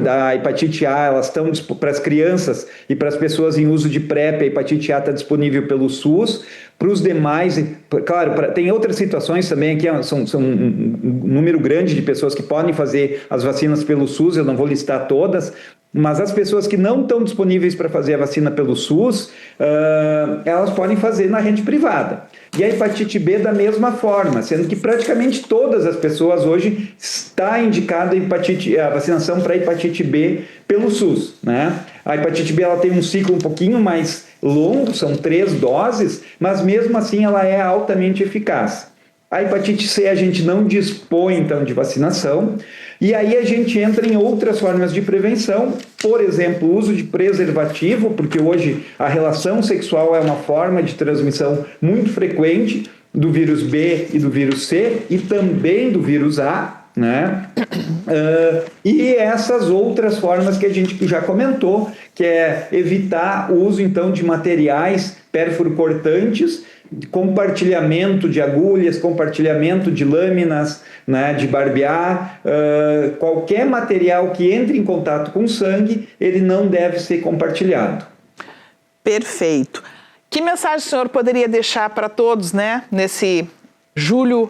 da hepatite A, elas estão para as crianças e para as pessoas em uso de PrEP, a hepatite A está disponível pelo SUS. Para os demais, claro, tem outras situações também, aqui são um número grande de pessoas que podem fazer as vacinas pelo SUS, eu não vou listar todas, mas as pessoas que não estão disponíveis para fazer a vacina pelo SUS, elas podem fazer na rede privada. E a hepatite B da mesma forma, sendo que praticamente todas as pessoas hoje está indicada a vacinação para hepatite B pelo SUS, né? A hepatite B ela tem um ciclo um pouquinho mais longo, são 3 doses, mas mesmo assim ela é altamente eficaz. A hepatite C a gente não dispõe então de vacinação, e aí a gente entra em outras formas de prevenção, por exemplo, o uso de preservativo, porque hoje a relação sexual é uma forma de transmissão muito frequente do vírus B e do vírus C, e também do vírus A, né? E essas outras formas que a gente já comentou, que é evitar o uso então de materiais pérfuro-cortantes, compartilhamento de agulhas, compartilhamento de lâminas, né, de barbear, qualquer material que entre em contato com sangue, ele não deve ser compartilhado. Perfeito. Que mensagem o senhor poderia deixar para todos, né, nesse julho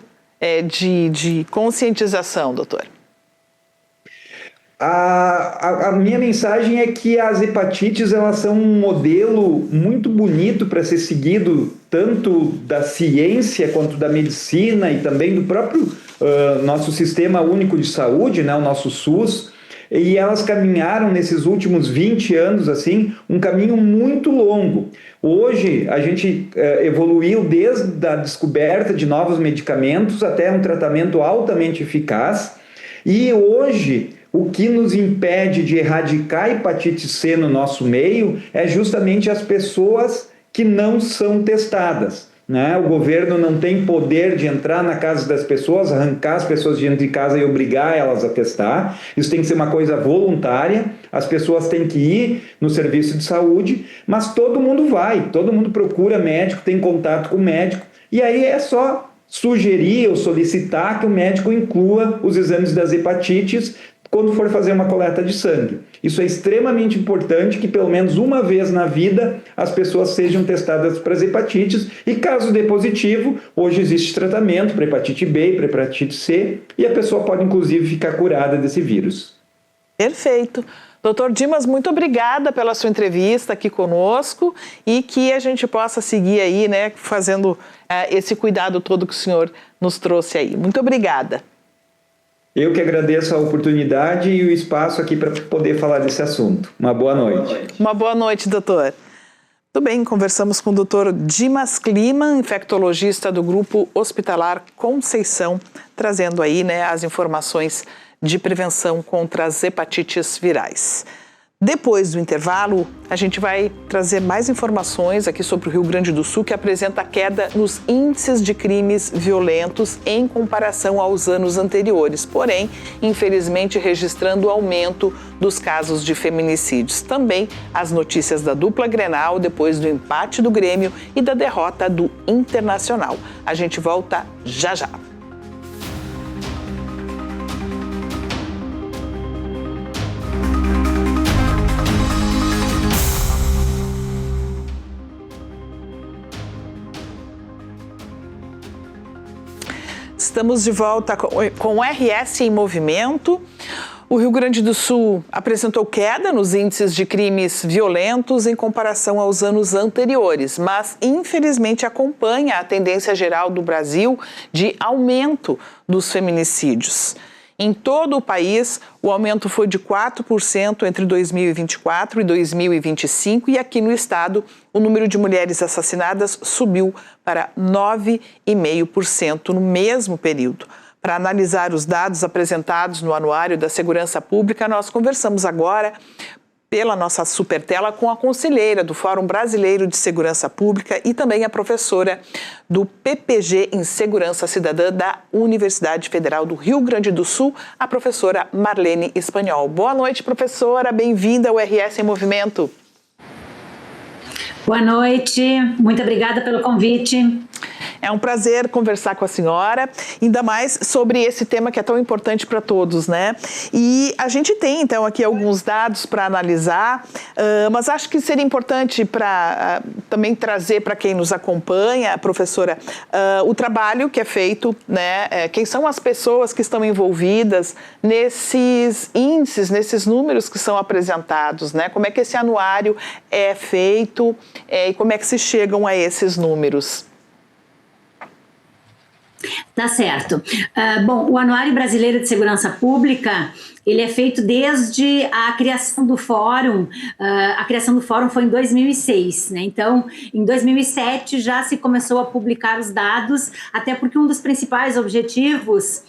de conscientização, doutor? A minha mensagem é que as hepatites elas são um modelo muito bonito para ser seguido tanto da ciência quanto da medicina e também do próprio nosso Sistema Único de Saúde, né, o nosso SUS, e elas caminharam nesses últimos 20 anos assim, um caminho muito longo. Hoje a gente evoluiu desde a descoberta de novos medicamentos até um tratamento altamente eficaz, e hoje o que nos impede de erradicar a hepatite C no nosso meio é justamente as pessoas que não são testadas, né? O governo não tem poder de entrar na casa das pessoas, arrancar as pessoas de dentro de casa e obrigar elas a testar. Isso tem que ser uma coisa voluntária, as pessoas têm que ir no serviço de saúde, mas todo mundo vai, todo mundo procura médico, tem contato com o médico, e aí é só sugerir ou solicitar que o médico inclua os exames das hepatites quando for fazer uma coleta de sangue. Isso é extremamente importante, que pelo menos uma vez na vida as pessoas sejam testadas para as hepatites, e caso dê positivo, hoje existe tratamento para hepatite B e para hepatite C, e a pessoa pode inclusive ficar curada desse vírus. Perfeito. Doutor Dimas, muito obrigada pela sua entrevista aqui conosco e que a gente possa seguir aí, né, fazendo esse cuidado todo que o senhor nos trouxe aí. Muito obrigada. Eu que agradeço a oportunidade e o espaço aqui para poder falar desse assunto. Uma boa noite. Uma boa noite, doutor. Tudo bem, conversamos com o doutor Dimas Kliman, infectologista do Grupo Hospitalar Conceição, trazendo aí, né, as informações de prevenção contra as hepatites virais. Depois do intervalo, a gente vai trazer mais informações aqui sobre o Rio Grande do Sul, que apresenta queda nos índices de crimes violentos em comparação aos anos anteriores, porém, infelizmente, registrando aumento dos casos de feminicídios. Também as notícias da dupla Grenal, depois do empate do Grêmio e da derrota do Internacional. A gente volta já já. Estamos de volta com o RS em Movimento. O Rio Grande do Sul apresentou queda nos índices de crimes violentos em comparação aos anos anteriores, mas infelizmente acompanha a tendência geral do Brasil de aumento dos feminicídios. Em todo o país, o aumento foi de 4% entre 2024 e 2025 e aqui no estado, o número de mulheres assassinadas subiu para 9,5% no mesmo período. Para analisar os dados apresentados no Anuário da Segurança Pública, nós conversamos agora pela nossa supertela com a conselheira do Fórum Brasileiro de Segurança Pública e também a professora do PPG em Segurança Cidadã da Universidade Federal do Rio Grande do Sul, a professora Marlene Espanhol. Boa noite, professora, bem-vinda ao RS em Movimento. Boa noite, muito obrigada pelo convite. É um prazer conversar com a senhora, ainda mais sobre esse tema que é tão importante para todos, né? E a gente tem, então, aqui alguns dados para analisar, mas acho que seria importante para também trazer para quem nos acompanha, professora, o trabalho que é feito, né? Quem são as pessoas que estão envolvidas nesses índices, nesses números que são apresentados, né? Como é que esse anuário é feito e como é que se chegam a esses números? Tá certo. Bom, o Anuário Brasileiro de Segurança Pública, ele é feito desde a criação do Fórum. A criação do Fórum foi em 2006, né? Então, em 2007 já se começou a publicar os dados, até porque um dos principais objetivos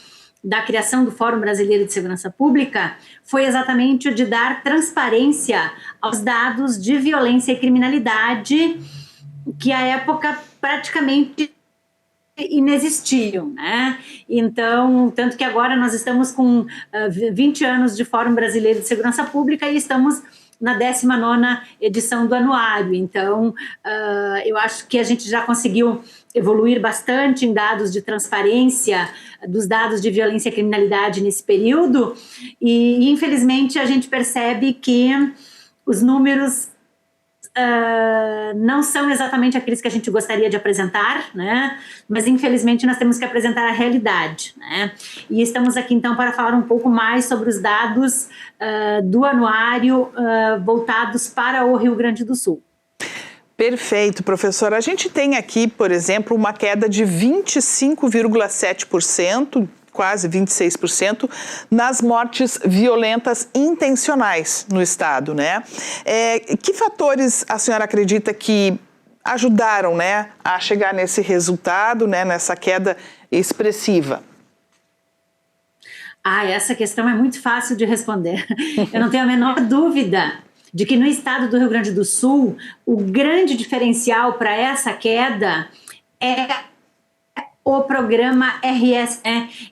da criação do Fórum Brasileiro de Segurança Pública foi exatamente o de dar transparência aos dados de violência e criminalidade que à época praticamente inexistiam, né? Então, tanto que agora nós estamos com 20 anos de Fórum Brasileiro de Segurança Pública e estamos na 19ª edição do anuário. Então, eu acho que a gente já conseguiu evoluir bastante em dados de transparência dos dados de violência e criminalidade nesse período e infelizmente, a gente percebe que os números não são exatamente aqueles que a gente gostaria de apresentar, né? Mas infelizmente nós temos que apresentar a realidade, né? E estamos aqui então para falar um pouco mais sobre os dados do anuário voltados para o Rio Grande do Sul. Perfeito, professora. A gente tem aqui, por exemplo, uma queda de 25,7%, quase 26%, nas mortes violentas intencionais no estado, né? Que fatores a senhora acredita que ajudaram, né, a chegar nesse resultado, né, nessa queda expressiva? Essa questão é muito fácil de responder. Eu não tenho a menor dúvida de que no estado do Rio Grande do Sul, o grande diferencial para essa queda é o programa RS,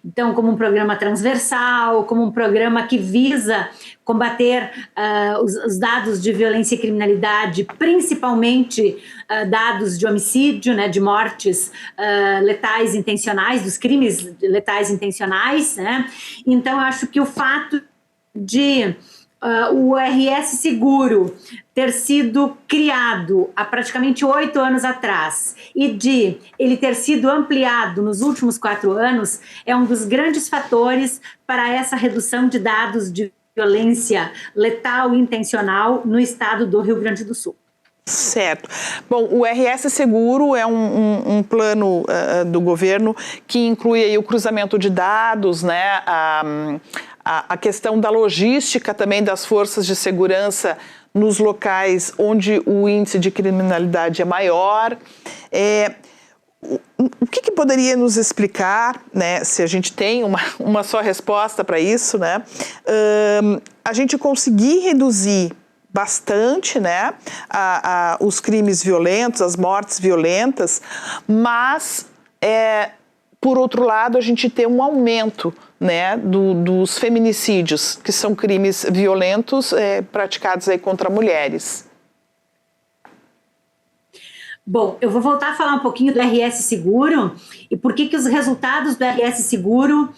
então como um programa transversal, como um programa que visa combater os dados de violência e criminalidade, principalmente dados de homicídio, né, de mortes letais intencionais, dos crimes letais intencionais, né? Então eu acho que o fato de o RS Seguro ter sido criado há praticamente 8 anos atrás e de ele ter sido ampliado nos últimos 4 anos é um dos grandes fatores para essa redução de dados de violência letal e intencional no estado do Rio Grande do Sul. Certo. Bom, o RS Seguro é um plano do governo que inclui aí o cruzamento de dados, né, a questão da logística também das forças de segurança nos locais onde o índice de criminalidade é maior. O que poderia nos explicar, né, se a gente tem uma só resposta para isso, né, a gente conseguir reduzir bastante, né, os crimes violentos, as mortes violentas, mas, por outro lado, a gente tem um aumento, né, dos feminicídios, que são crimes violentos praticados aí contra mulheres. Bom, eu vou voltar a falar um pouquinho do RS Seguro e por que os resultados do RS Seguro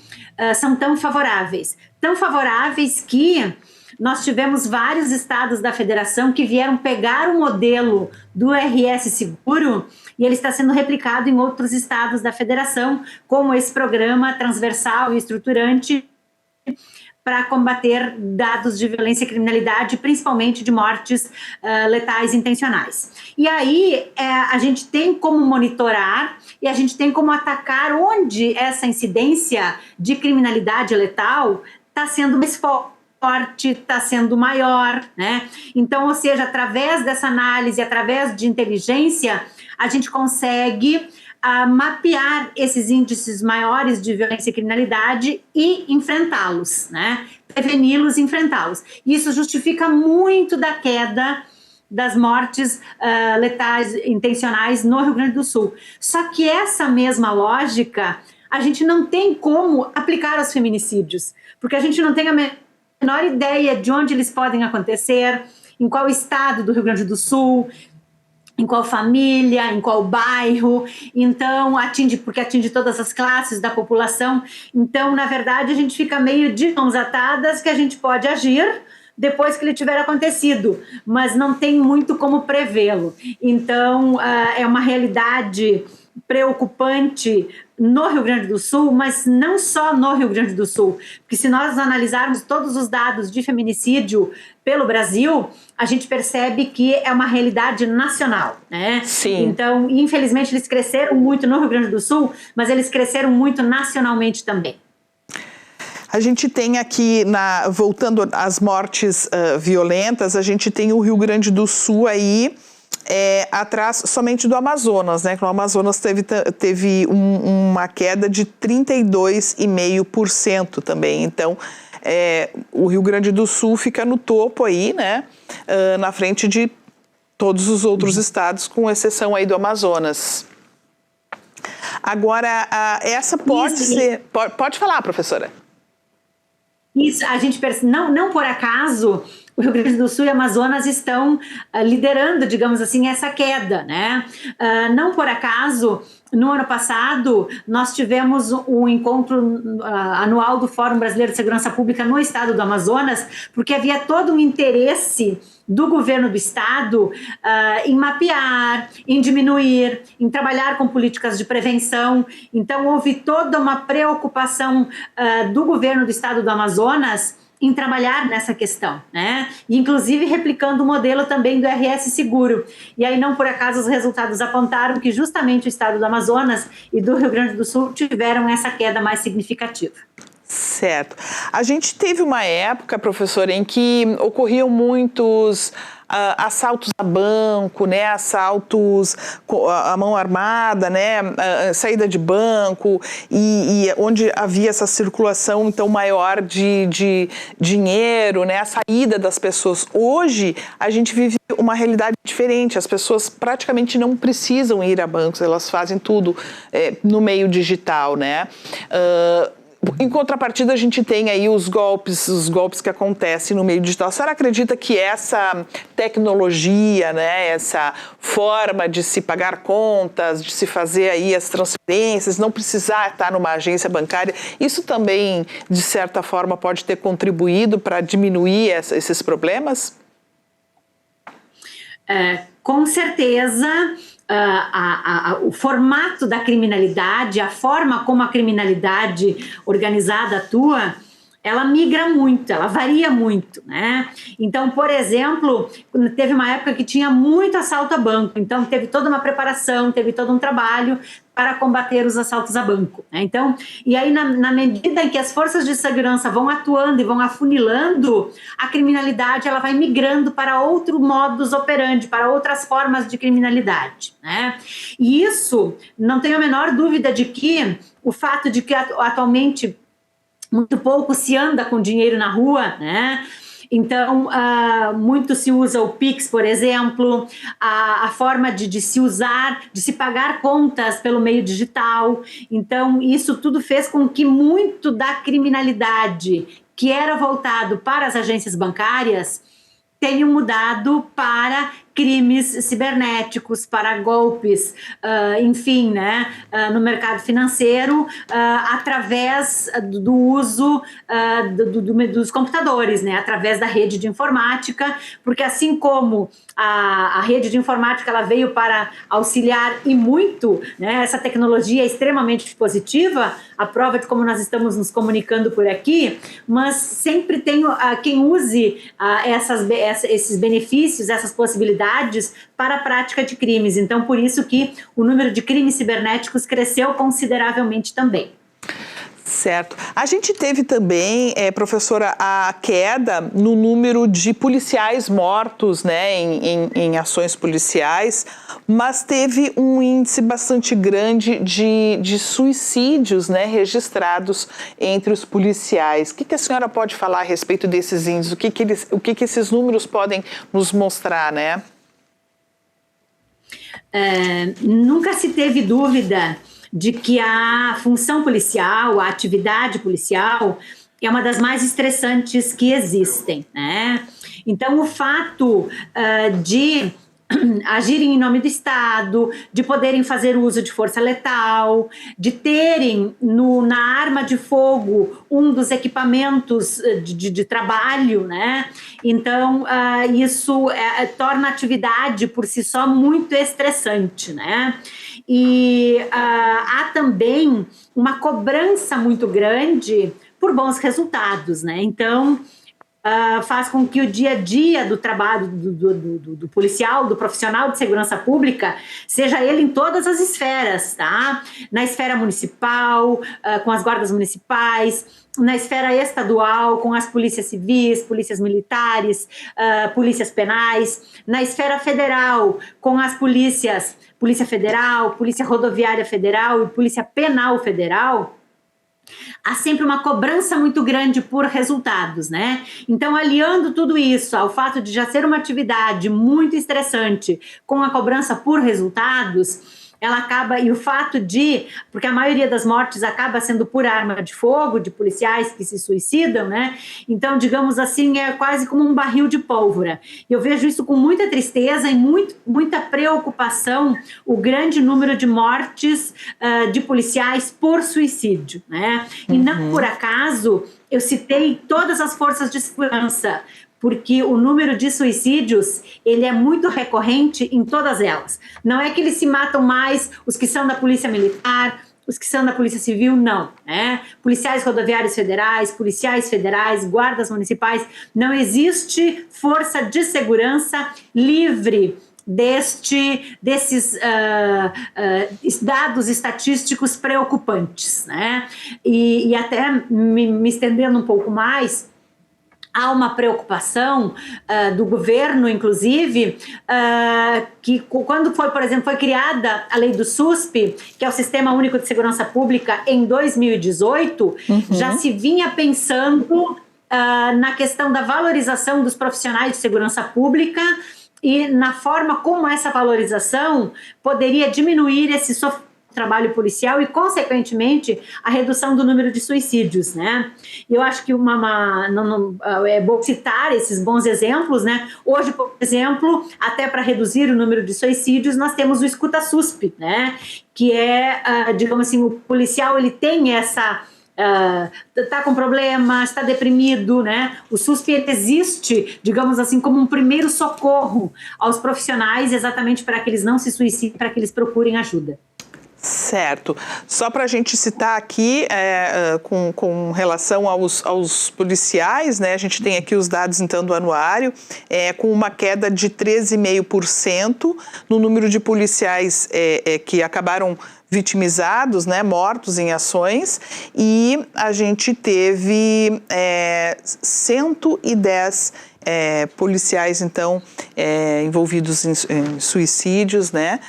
são tão favoráveis. Tão favoráveis que nós tivemos vários estados da federação que vieram pegar o modelo do RS Seguro e ele está sendo replicado em outros estados da federação, como esse programa transversal e estruturante para combater dados de violência e criminalidade, principalmente de mortes letais intencionais. E aí a gente tem como monitorar e a gente tem como atacar onde essa incidência de criminalidade letal está sendo mais forte, está sendo maior, né? Então, ou seja, através dessa análise, através de inteligência, a gente consegue mapear esses índices maiores de violência e criminalidade e enfrentá-los, né? Preveni-los e enfrentá-los. Isso justifica muito da queda das mortes letais intencionais no Rio Grande do Sul. Só que essa mesma lógica a gente não tem como aplicar aos feminicídios, porque a gente não tem a menor ideia de onde eles podem acontecer, em qual estado do Rio Grande do Sul, em qual família, em qual bairro, então porque atinge todas as classes da população. Então, na verdade, a gente fica meio de mãos atadas que a gente pode agir depois que ele tiver acontecido, mas não tem muito como prevê-lo. Então, é uma realidade preocupante no Rio Grande do Sul, mas não só no Rio Grande do Sul, porque se nós analisarmos todos os dados de feminicídio pelo Brasil, a gente percebe que é uma realidade nacional, né? Sim. Então, infelizmente, eles cresceram muito no Rio Grande do Sul, mas eles cresceram muito nacionalmente também. A gente tem aqui, voltando às mortes violentas, a gente tem o Rio Grande do Sul aí, atrás somente do Amazonas, né? O Amazonas teve uma queda de 32,5% também. Então, o Rio Grande do Sul fica no topo aí, né? Na frente de todos os outros estados, com exceção aí do Amazonas. Agora, essa pode ser... Pode falar, professora. Isso, a gente percebe, não por acaso, o Rio Grande do Sul e Amazonas estão liderando, digamos assim, essa queda, né? Não por acaso, no ano passado, nós tivemos um encontro anual do Fórum Brasileiro de Segurança Pública no estado do Amazonas, porque havia todo um interesse do governo do estado em mapear, em diminuir, em trabalhar com políticas de prevenção. Então, houve toda uma preocupação do governo do estado do Amazonas em trabalhar nessa questão, né? E, inclusive, replicando o modelo também do RS Seguro. E aí, não por acaso, os resultados apontaram que justamente o estado do Amazonas e do Rio Grande do Sul tiveram essa queda mais significativa. Certo. A gente teve uma época, professora, em que ocorriam muitos assaltos a banco, né, assaltos à mão armada, né, saída de banco, e onde havia essa circulação então maior de dinheiro, né, a saída das pessoas. Hoje a gente vive uma realidade diferente, as pessoas praticamente não precisam ir a bancos, elas fazem tudo no meio digital, né. Em contrapartida, a gente tem aí os golpes que acontecem no meio digital. A senhora acredita que essa tecnologia, né, essa forma de se pagar contas, de se fazer aí as transferências, não precisar estar numa agência bancária, isso também, de certa forma, pode ter contribuído para diminuir esses problemas? Com certeza. O formato da criminalidade, a forma como a criminalidade organizada atua, ela migra muito, ela varia muito, né? Então, por exemplo, teve uma época que tinha muito assalto a banco, então teve toda uma preparação, teve todo um trabalho para combater os assaltos a banco, né? Então, e aí na medida em que as forças de segurança vão atuando e vão afunilando, a criminalidade ela vai migrando para outro modus operandi, para outras formas de criminalidade, né? E isso, não tenho a menor dúvida de que o fato de que atualmente muito pouco se anda com dinheiro na rua, né? Então, muito se usa o Pix, por exemplo, a forma de se usar, de se pagar contas pelo meio digital. Então, isso tudo fez com que muito da criminalidade que era voltado para as agências bancárias tenham mudado para crimes cibernéticos, para golpes, enfim, né, no mercado financeiro, através do uso dos computadores, né, através da rede de informática, porque assim como a rede de informática ela veio para auxiliar e muito, né, essa tecnologia é extremamente positiva, a prova de como nós estamos nos comunicando por aqui, mas sempre tem quem use esses benefícios, essas possibilidades para a prática de crimes. Então, por isso que o número de crimes cibernéticos cresceu consideravelmente também. Certo. A gente teve também, professora, a queda no número de policiais mortos, né, em ações policiais, mas teve um índice bastante grande de suicídios, né, registrados entre os policiais. O que a senhora pode falar a respeito desses índices? O que esses números podem nos mostrar, né? Nunca se teve dúvida de que a função policial, a atividade policial é uma das mais estressantes que existem, né? Então, o fato de agirem em nome do Estado, de poderem fazer uso de força letal, de terem na arma de fogo um dos equipamentos de trabalho, né? Então, isso torna a atividade por si só muito estressante, né? E há também uma cobrança muito grande por bons resultados, né? Então, faz com que o dia a dia do trabalho do policial, do profissional de segurança pública, seja ele em todas as esferas, tá? Na esfera municipal, com as guardas municipais, na esfera estadual, com as polícias civis, polícias militares, polícias penais, na esfera federal, com as Polícia Federal, Polícia Rodoviária Federal e Polícia Penal Federal. Há sempre uma cobrança muito grande por resultados, né? Então, aliando tudo isso ao fato de já ser uma atividade muito estressante com a cobrança por resultados, ela acaba, e o fato porque a maioria das mortes acaba sendo por arma de fogo, de policiais que se suicidam, né? Então, digamos assim, é quase como um barril de pólvora. Eu vejo isso com muita tristeza e muita preocupação, o grande número de mortes de policiais por suicídio, né? E não por acaso eu citei todas as forças de segurança, porque o número de suicídios, ele é muito recorrente em todas elas. Não é que eles se matam mais os que são da Polícia Militar, os que são da Polícia Civil, não. Né? Policiais rodoviários federais, policiais federais, guardas municipais, não existe força de segurança livre desses dados estatísticos preocupantes. Né? E até me estendendo um pouco mais, há uma preocupação do governo, inclusive, que quando por exemplo, foi criada a lei do SUSP, que é o Sistema Único de Segurança Pública, em 2018, já se vinha pensando na questão da valorização dos profissionais de segurança pública e na forma como essa valorização poderia diminuir esse trabalho policial e, consequentemente, a redução do número de suicídios, né? Eu acho que é bom citar esses bons exemplos, né? Hoje, por exemplo, até para reduzir o número de suicídios, nós temos o escuta-susp, né? Que é, digamos assim, o policial, ele tem essa... está com problemas, está deprimido, né? O SUSP existe, digamos assim, como um primeiro socorro aos profissionais, exatamente para que eles não se suicidem, para que eles procurem ajuda. Certo. Só para a gente citar aqui, com relação aos policiais, né, a gente tem aqui os dados, então, do anuário, com uma queda de 13,5% no número de policiais que acabaram vitimizados, né, mortos em ações, e a gente teve 110 policiais, então, envolvidos em suicídios, né,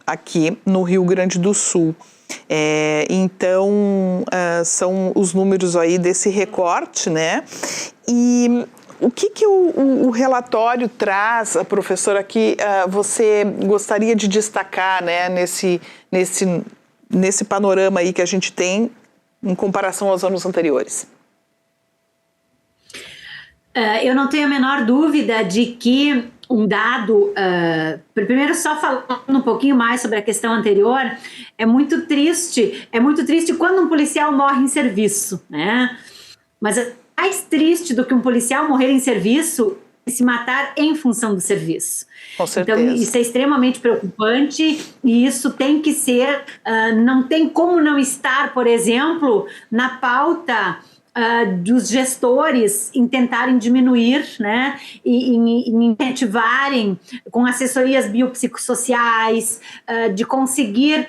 aqui no Rio Grande do Sul. Então, são os números aí desse recorte, né? E o que o relatório traz, professora, que você gostaria de destacar, né, nesse panorama aí que a gente tem em comparação aos anos anteriores? Eu não tenho a menor dúvida de que um dado, primeiro só falando um pouquinho mais sobre a questão anterior, é muito triste quando um policial morre em serviço, né? Mas é mais triste do que um policial morrer em serviço é se matar em função do serviço. Com certeza. Então, isso é extremamente preocupante e isso tem que ser, não tem como não estar, por exemplo, na pauta dos gestores em tentarem diminuir, né, e em incentivarem com assessorias biopsicossociais, de conseguir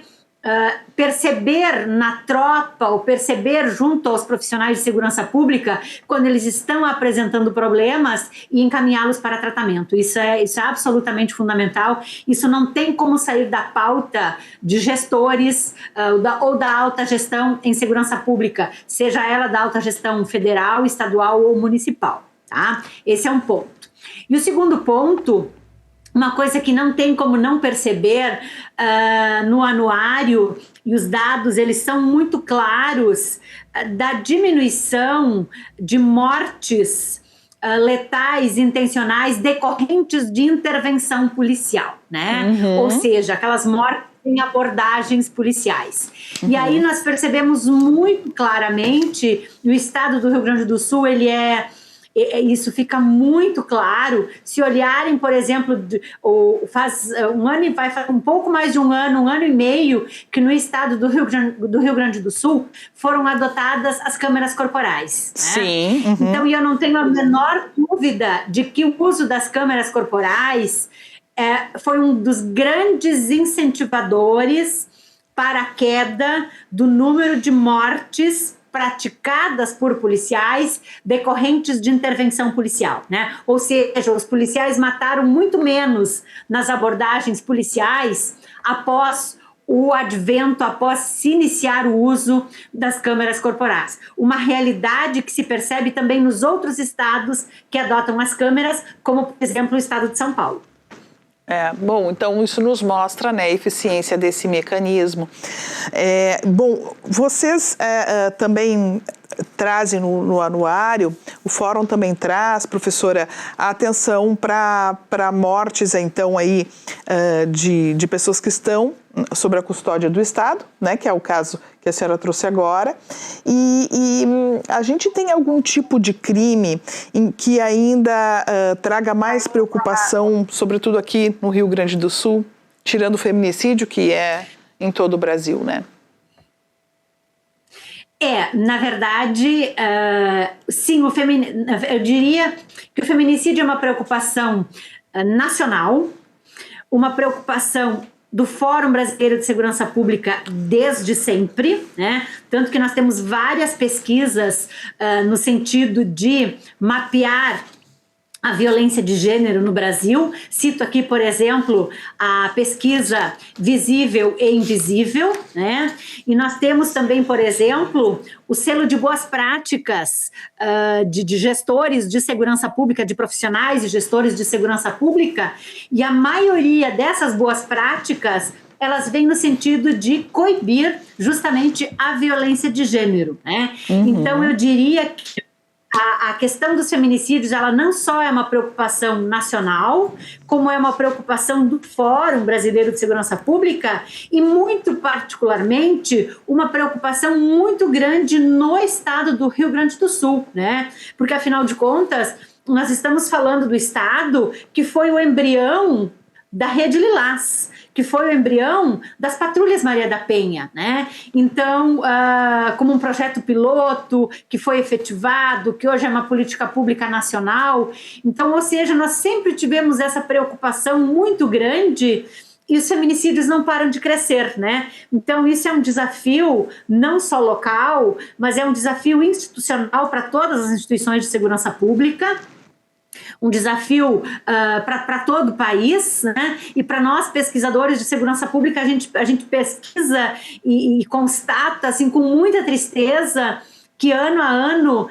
perceber na tropa ou perceber junto aos profissionais de segurança pública quando eles estão apresentando problemas e encaminhá-los para tratamento. Isso é absolutamente fundamental. Isso não tem como sair da pauta de gestores ou da alta gestão em segurança pública, seja ela da alta gestão federal, estadual ou municipal, tá? Esse é um ponto. E o segundo ponto, uma coisa que não tem como não perceber no anuário, e os dados eles são muito claros, da diminuição de mortes letais intencionais decorrentes de intervenção policial, né? Ou seja, aquelas mortes em abordagens policiais. E aí nós percebemos muito claramente, o estado do Rio Grande do Sul, isso fica muito claro se olharem, por exemplo, faz um pouco mais de um ano e meio, que no estado do Rio Grande do Sul foram adotadas as câmeras corporais. Né? Sim. Então, eu não tenho a menor dúvida de que o uso das câmeras corporais foi um dos grandes incentivadores para a queda do número de mortes praticadas por policiais decorrentes de intervenção policial, né? Ou seja, os policiais mataram muito menos nas abordagens policiais após se iniciar o uso das câmeras corporais. Uma realidade que se percebe também nos outros estados que adotam as câmeras, como, por exemplo, o estado de São Paulo. Bom, então isso nos mostra, né, a eficiência desse mecanismo. Bom, vocês também trazem no anuário, o Fórum também traz, professora, a atenção para mortes, então, aí, de pessoas que estão sob a custódia do Estado, né, que é o caso que a senhora trouxe agora, e a gente tem algum tipo de crime em que ainda traga mais preocupação, sobretudo aqui no Rio Grande do Sul, tirando o feminicídio, que é em todo o Brasil, né? Na verdade, sim, eu diria que o feminicídio é uma preocupação nacional, uma preocupação do Fórum Brasileiro de Segurança Pública desde sempre, né? Tanto que nós temos várias pesquisas no sentido de mapear a violência de gênero no Brasil. Cito aqui, por exemplo, a pesquisa Visível e Invisível, né? E nós temos também, por exemplo, o selo de boas práticas de gestores de segurança pública, de profissionais e gestores de segurança pública, e a maioria dessas boas práticas elas vêm no sentido de coibir justamente a violência de gênero, né? Então, eu diria que a questão dos feminicídios, ela não só é uma preocupação nacional, como é uma preocupação do Fórum Brasileiro de Segurança Pública e, muito particularmente, uma preocupação muito grande no estado do Rio Grande do Sul, né? Porque, afinal de contas, nós estamos falando do estado que foi o embrião da Rede Lilás, que foi o embrião das patrulhas Maria da Penha, né? Então, como um projeto piloto que foi efetivado, que hoje é uma política pública nacional. Então, ou seja, nós sempre tivemos essa preocupação muito grande e os feminicídios não param de crescer, né? Então, isso é um desafio não só local, mas é um desafio institucional para todas as instituições de segurança pública, um desafio para todo o país, né? E para nós, pesquisadores de segurança pública, a gente pesquisa e constata, assim, com muita tristeza, que ano a ano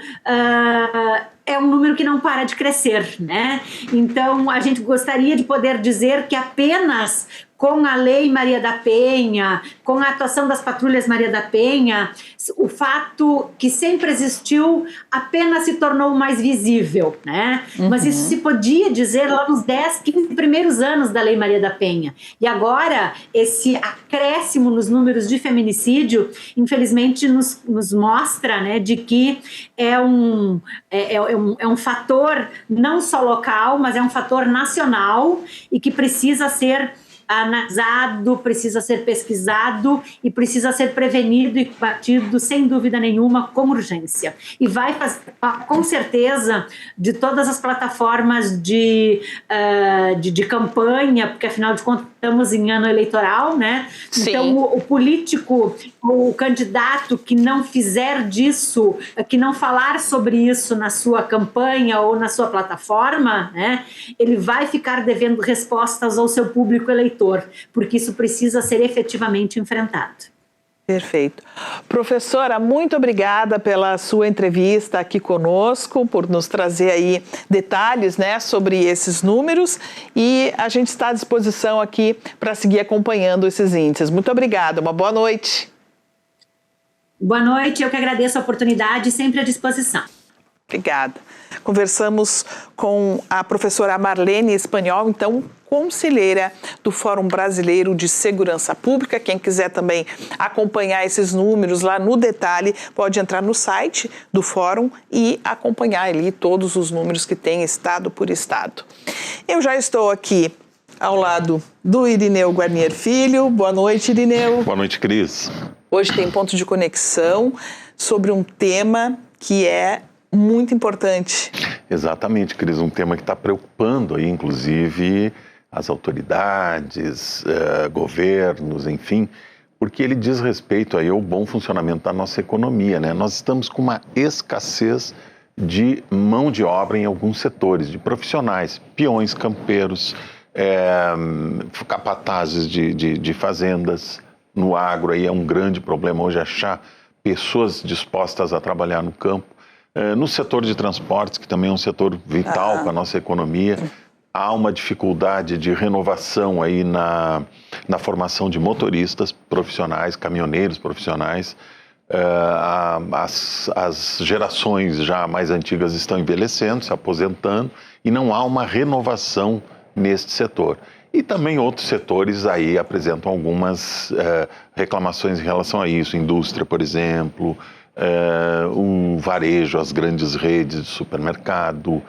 é um número que não para de crescer, né? Então, a gente gostaria de poder dizer que apenas com a Lei Maria da Penha, com a atuação das patrulhas Maria da Penha, o fato que sempre existiu apenas se tornou mais visível, né? Mas isso se podia dizer lá nos 10, 15 primeiros anos da Lei Maria da Penha. E agora, esse acréscimo nos números de feminicídio, infelizmente, nos mostra, né, de que é um fator não só local, mas é um fator nacional e que precisa ser analisado, precisa ser pesquisado e precisa ser prevenido e combatido, sem dúvida nenhuma, com urgência. E vai fazer, com certeza, de todas as plataformas de campanha, porque, afinal de contas, estamos em ano eleitoral, né? Sim. Então, o político, o candidato que não fizer disso, que não falar sobre isso na sua campanha ou na sua plataforma, né, ele vai ficar devendo respostas ao seu público eleitor, porque isso precisa ser efetivamente enfrentado. Perfeito. Professora, muito obrigada pela sua entrevista aqui conosco, por nos trazer aí detalhes, né, sobre esses números, e a gente está à disposição aqui para seguir acompanhando esses índices. Muito obrigada, uma boa noite. Boa noite, eu que agradeço a oportunidade, sempre à disposição. Obrigada. Conversamos com a professora Marlene Espanhol, então, conselheira do Fórum Brasileiro de Segurança Pública. Quem quiser também acompanhar esses números lá no detalhe, pode entrar no site do Fórum e acompanhar ali todos os números que tem estado por estado. Eu já estou aqui ao lado do Irineu Guarnier Filho. Boa noite, Irineu. Boa noite, Cris. Hoje tem ponto de conexão sobre um tema que é muito importante. Exatamente, Cris, um tema que está preocupando aí, inclusive, as autoridades, governos, enfim, porque ele diz respeito aí ao bom funcionamento da nossa economia, né? Nós estamos com uma escassez de mão de obra em alguns setores, de profissionais, peões, campeiros, capatazes de fazendas. No agro aí é um grande problema hoje achar pessoas dispostas a trabalhar no campo. No setor de transportes, que também é um setor vital para a nossa economia, há uma dificuldade de renovação aí na formação de motoristas profissionais, caminhoneiros profissionais. As gerações já mais antigas estão envelhecendo, se aposentando, e não há uma renovação neste setor. E também outros setores aí apresentam algumas reclamações em relação a isso, indústria, por exemplo, o varejo, as grandes redes de supermercado,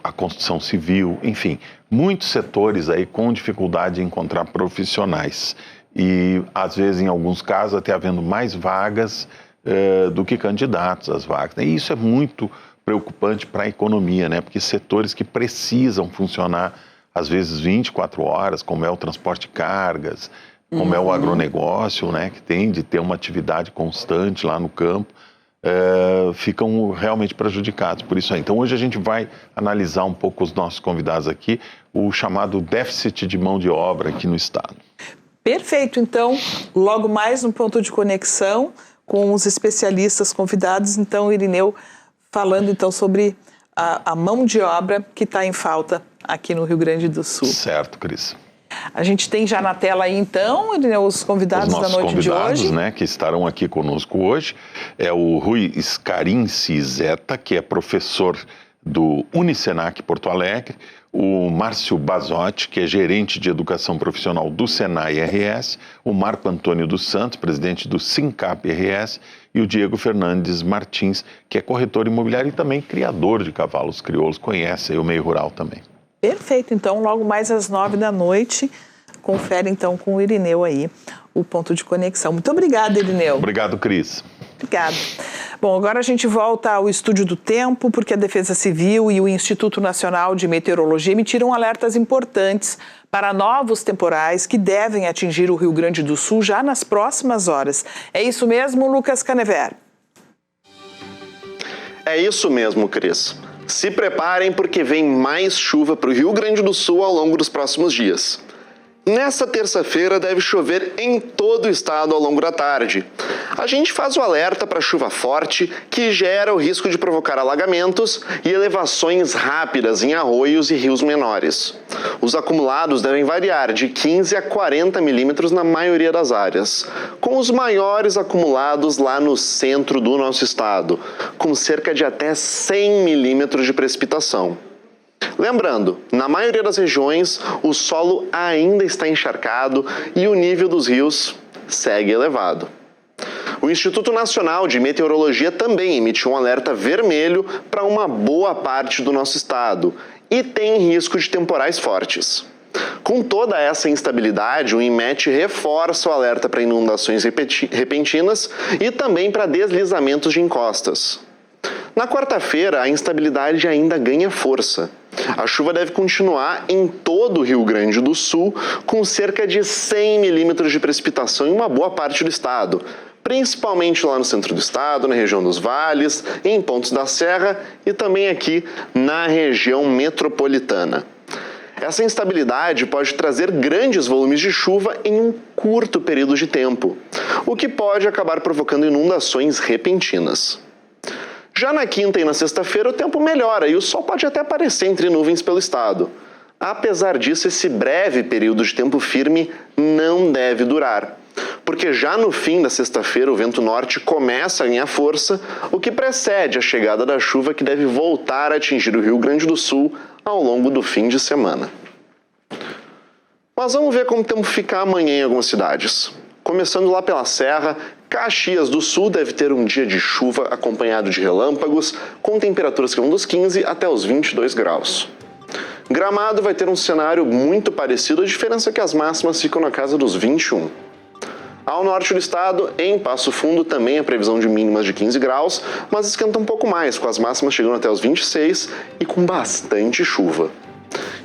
a construção civil, enfim, muitos setores aí com dificuldade em encontrar profissionais. E, às vezes, em alguns casos, até havendo mais vagas do que candidatos às vagas. E isso é muito preocupante para a economia, né? Porque setores que precisam funcionar, às vezes, 24 horas, como é o transporte de cargas, como é o agronegócio, né, que tem de ter uma atividade constante lá no campo, ficam realmente prejudicados por isso aí. Então, hoje a gente vai analisar um pouco os nossos convidados aqui, o chamado déficit de mão de obra aqui no estado. Perfeito. Então, logo mais um ponto de conexão com os especialistas convidados. Então, Irineu, falando então sobre a mão de obra que está em falta aqui no Rio Grande do Sul. Certo, Cris. A gente tem já na tela aí, então, os convidados da noite de hoje. Né, que estarão aqui conosco hoje, é o Rui Scarinci Zeta, que é professor do Unicenac Porto Alegre, o Márcio Bazotti, que é gerente de educação profissional do Senai RS, o Marco Antônio dos Santos, presidente do Sincap RS, e o Diego Fernandes Martins, que é corretor imobiliário e também criador de cavalos crioulos, conhece aí o meio rural também. Perfeito, então logo mais às 9 da noite, confere então com o Irineu aí o ponto de conexão. Muito obrigada, Irineu. Obrigado, Cris. Obrigada. Bom, agora a gente volta ao Estúdio do Tempo, porque a Defesa Civil e o Instituto Nacional de Meteorologia emitiram alertas importantes para novos temporais que devem atingir o Rio Grande do Sul já nas próximas horas. É isso mesmo, Lucas Canever? É isso mesmo, Cris. Se preparem porque vem mais chuva para o Rio Grande do Sul ao longo dos próximos dias. Nesta terça-feira deve chover em todo o estado ao longo da tarde. A gente faz o alerta para chuva forte, que gera o risco de provocar alagamentos e elevações rápidas em arroios e rios menores. Os acumulados devem variar de 15 a 40 milímetros na maioria das áreas, com os maiores acumulados lá no centro do nosso estado, com cerca de até 100 milímetros de precipitação. Lembrando, na maioria das regiões, o solo ainda está encharcado e o nível dos rios segue elevado. O Instituto Nacional de Meteorologia também emitiu um alerta vermelho para uma boa parte do nosso estado e tem risco de temporais fortes. Com toda essa instabilidade, o INMET reforça o alerta para inundações repentinas e também para deslizamentos de encostas. Na quarta-feira, a instabilidade ainda ganha força. A chuva deve continuar em todo o Rio Grande do Sul, com cerca de 100 milímetros de precipitação em uma boa parte do estado, principalmente lá no centro do estado, na região dos vales, em pontos da serra e também aqui na região metropolitana. Essa instabilidade pode trazer grandes volumes de chuva em um curto período de tempo, o que pode acabar provocando inundações repentinas. Já na quinta e na sexta-feira o tempo melhora e o sol pode até aparecer entre nuvens pelo estado. Apesar disso, esse breve período de tempo firme não deve durar, porque já no fim da sexta-feira o vento norte começa a ganhar força, o que precede a chegada da chuva que deve voltar a atingir o Rio Grande do Sul ao longo do fim de semana. Mas vamos ver como o tempo fica amanhã em algumas cidades. Começando lá pela Serra, Caxias do Sul deve ter um dia de chuva acompanhado de relâmpagos, com temperaturas que vão dos 15 até os 22 graus. Gramado vai ter um cenário muito parecido, a diferença é que as máximas ficam na casa dos 21. Ao norte do estado, em Passo Fundo, também a previsão de mínimas de 15 graus, mas esquenta um pouco mais, com as máximas chegando até os 26 e com bastante chuva.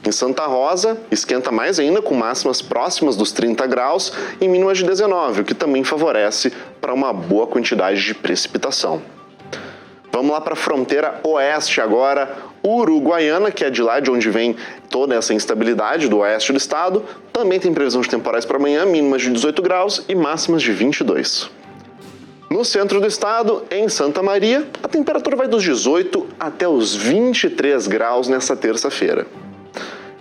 Em Santa Rosa, esquenta mais ainda, com máximas próximas dos 30 graus e mínimas de 19, o que também favorece para uma boa quantidade de precipitação. Vamos lá para a fronteira oeste agora, Uruguaiana, que é de lá de onde vem toda essa instabilidade do oeste do estado, também tem previsão de temporais para amanhã, mínimas de 18 graus e máximas de 22. No centro do estado, em Santa Maria, a temperatura vai dos 18 até os 23 graus nessa terça-feira.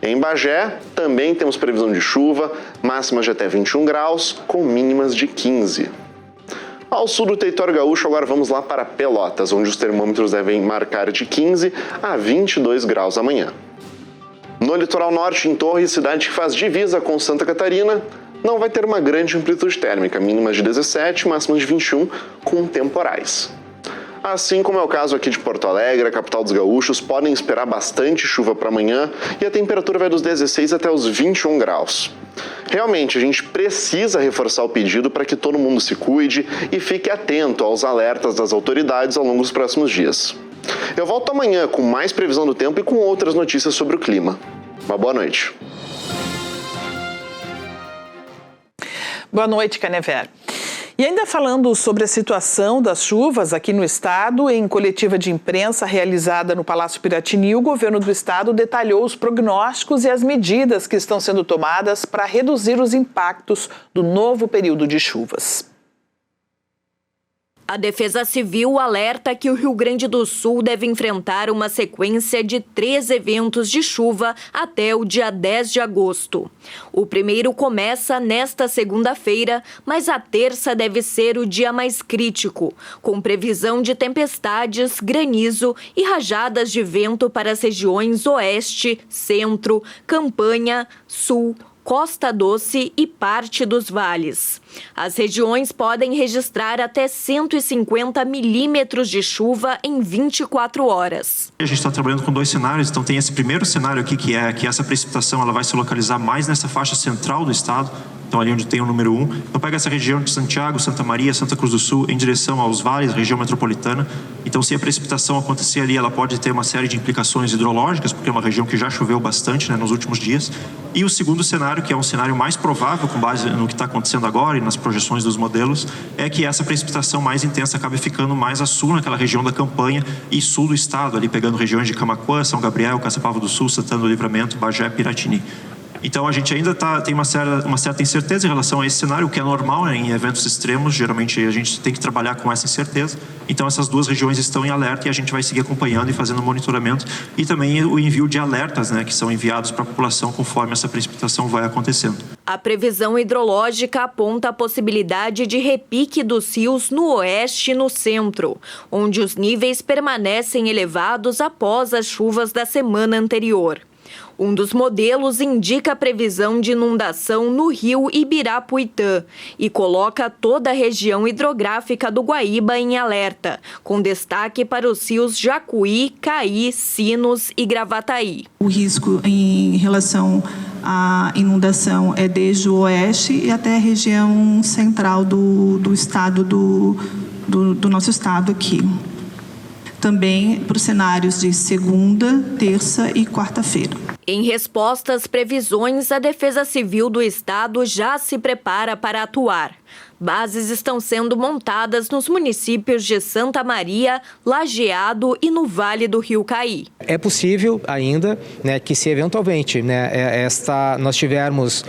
Em Bagé, também temos previsão de chuva, máximas de até 21 graus, com mínimas de 15. Ao sul do território gaúcho, agora vamos lá para Pelotas, onde os termômetros devem marcar de 15 a 22 graus amanhã. No litoral norte, em Torres, cidade que faz divisa com Santa Catarina, não vai ter uma grande amplitude térmica, mínimas de 17, máximas de 21, com temporais. Assim como é o caso aqui de Porto Alegre, a capital dos gaúchos, podem esperar bastante chuva para amanhã e a temperatura vai dos 16 até os 21 graus. Realmente, a gente precisa reforçar o pedido para que todo mundo se cuide e fique atento aos alertas das autoridades ao longo dos próximos dias. Eu volto amanhã com mais previsão do tempo e com outras notícias sobre o clima. Uma boa noite. Boa noite, Canever. E ainda falando sobre a situação das chuvas aqui no estado, em coletiva de imprensa realizada no Palácio Piratini, o governo do estado detalhou os prognósticos e as medidas que estão sendo tomadas para reduzir os impactos do novo período de chuvas. A Defesa Civil alerta que o Rio Grande do Sul deve enfrentar uma sequência de 3 eventos de chuva até o dia 10 de agosto. O primeiro começa nesta segunda-feira, mas a terça deve ser o dia mais crítico, com previsão de tempestades, granizo e rajadas de vento para as regiões Oeste, Centro, Campanha, Sul, Costa Doce e parte dos vales. As regiões podem registrar até 150 milímetros de chuva em 24 horas. A gente está trabalhando com 2 cenários, então tem esse primeiro cenário aqui que é que essa precipitação ela vai se localizar mais nessa faixa central do estado, então ali onde tem o número 1. Então pega essa região de Santiago, Santa Maria, Santa Cruz do Sul em direção aos vales, região metropolitana. Então se a precipitação acontecer ali, ela pode ter uma série de implicações hidrológicas, porque é uma região que já choveu bastante, né, nos últimos dias. E o segundo cenário, que é um cenário mais provável com base no que está acontecendo agora e nas projeções dos modelos, é que essa precipitação mais intensa acabe ficando mais a sul, naquela região da Campanha e sul do estado, ali pegando regiões de Camaquã, São Gabriel, Caçapava do Sul, Santana do Livramento, Bagé, Piratini. Então a gente ainda tem uma certa incerteza em relação a esse cenário, o que é normal, né? Em eventos extremos, geralmente a gente tem que trabalhar com essa incerteza. Então essas 2 regiões estão em alerta e a gente vai seguir acompanhando e fazendo monitoramento e também o envio de alertas, né, que são enviados para a população conforme essa precipitação vai acontecendo. A previsão hidrológica aponta a possibilidade de repique dos rios no oeste e no centro, onde os níveis permanecem elevados após as chuvas da semana anterior. Um dos modelos indica a previsão de inundação no rio Ibirapuitã e coloca toda a região hidrográfica do Guaíba em alerta, com destaque para os rios Jacuí, Caí, Sinos e Gravataí. O risco em relação à inundação é desde o oeste e até a região central do estado, do nosso estado aqui. Também para os cenários de segunda, terça e quarta-feira. Em resposta às previsões, a Defesa Civil do Estado já se prepara para atuar. Bases estão sendo montadas nos municípios de Santa Maria, Lajeado e no Vale do Rio Caí. É possível ainda, né, que se eventualmente, né, nós tivermos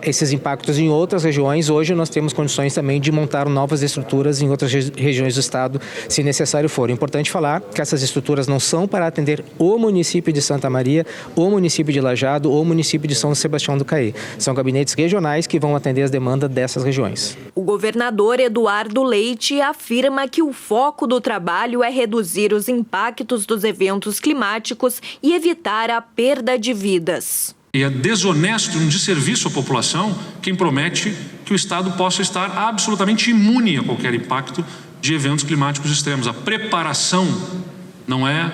esses impactos em outras regiões, hoje nós temos condições também de montar novas estruturas em outras regiões do estado, se necessário for. É importante falar que essas estruturas não são para atender o município de Santa Maria, o município de Lajeado ou o município de São Sebastião do Caí. São gabinetes regionais que vão atender as demandas dessas regiões. O governador Eduardo Leite afirma que o foco do trabalho é reduzir os impactos dos eventos climáticos e evitar a perda de vidas. E é desonesto, um desserviço à população quem promete que o Estado possa estar absolutamente imune a qualquer impacto de eventos climáticos extremos. A preparação não é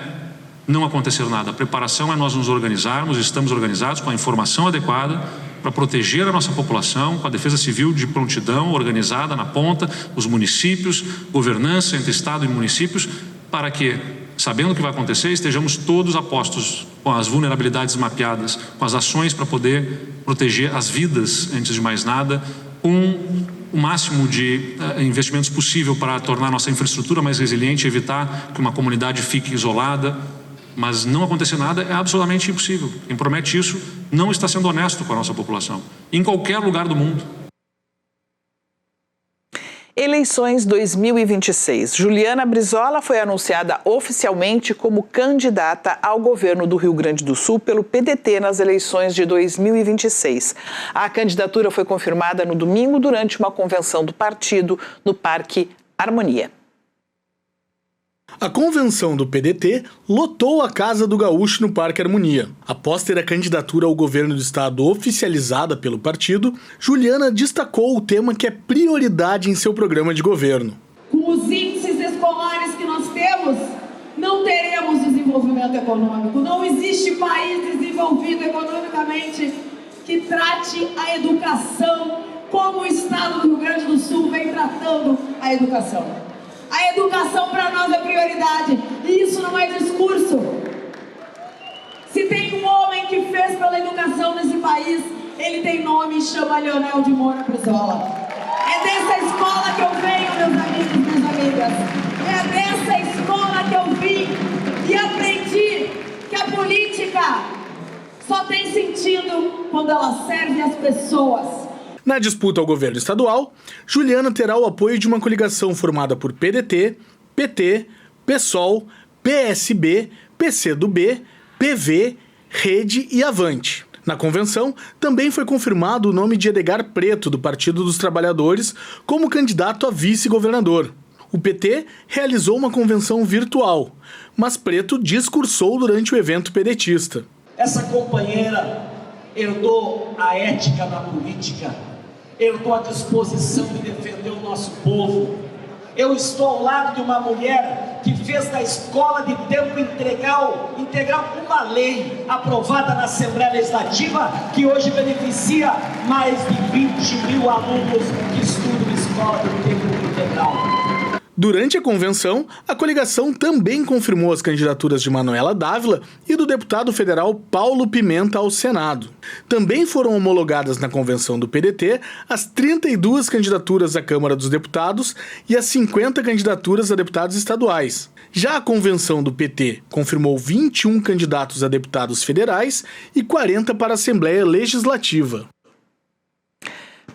não acontecer nada. A preparação é nós nos organizarmos, estamos organizados com a informação adequada para proteger a nossa população, com a Defesa Civil de prontidão organizada na ponta, os municípios, governança entre Estado e municípios, para que, sabendo o que vai acontecer, estejamos todos a postos com as vulnerabilidades mapeadas, com as ações para poder proteger as vidas, antes de mais nada, com o máximo de investimentos possível para tornar nossa infraestrutura mais resiliente, evitar que uma comunidade fique isolada. Mas não acontecer nada é absolutamente impossível. Quem promete isso não está sendo honesto com a nossa população, em qualquer lugar do mundo. Eleições 2026. Juliana Brizola foi anunciada oficialmente como candidata ao governo do Rio Grande do Sul pelo PDT nas eleições de 2026. A candidatura foi confirmada no domingo durante uma convenção do partido no Parque Harmonia. A convenção do PDT lotou a Casa do Gaúcho no Parque Harmonia. Após ter a candidatura ao governo do estado oficializada pelo partido, Juliana destacou o tema que é prioridade em seu programa de governo. Com os índices escolares que nós temos, não teremos desenvolvimento econômico. Não existe país desenvolvido economicamente que trate a educação como o estado do Rio Grande do Sul vem tratando a educação. A educação para nós é prioridade, e isso não é discurso. Se tem um homem que fez pela educação nesse país, ele tem nome e chama Leonel de Moura Brizola. É dessa escola que eu venho, meus amigos e minhas amigas. É dessa escola que eu vim e aprendi que a política só tem sentido quando ela serve as pessoas. Na disputa ao governo estadual, Juliana terá o apoio de uma coligação formada por PDT, PT, PSOL, PSB, PCdoB, PV, Rede e Avante. Na convenção, também foi confirmado o nome de Edgar Preto, do Partido dos Trabalhadores, como candidato a vice-governador. O PT realizou uma convenção virtual, mas Preto discursou durante o evento pedetista. Essa companheira herdou a ética da política, herdou a disposição de defender o nosso povo. Eu estou ao lado de uma mulher que fez da escola de tempo integral uma lei aprovada na Assembleia Legislativa que hoje beneficia mais de 20 mil alunos que estudam escola de tempo integral. Durante a convenção, a coligação também confirmou as candidaturas de Manuela Dávila e do deputado federal Paulo Pimenta ao Senado. Também foram homologadas na convenção do PDT as 32 candidaturas à Câmara dos Deputados e as 50 candidaturas a deputados estaduais. Já a convenção do PT confirmou 21 candidatos a deputados federais e 40 para a Assembleia Legislativa.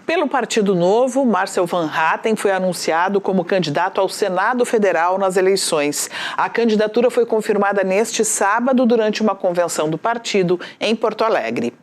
Pelo Partido Novo, Marcel Van Hatten foi anunciado como candidato ao Senado Federal nas eleições. A candidatura foi confirmada neste sábado durante uma convenção do partido em Porto Alegre.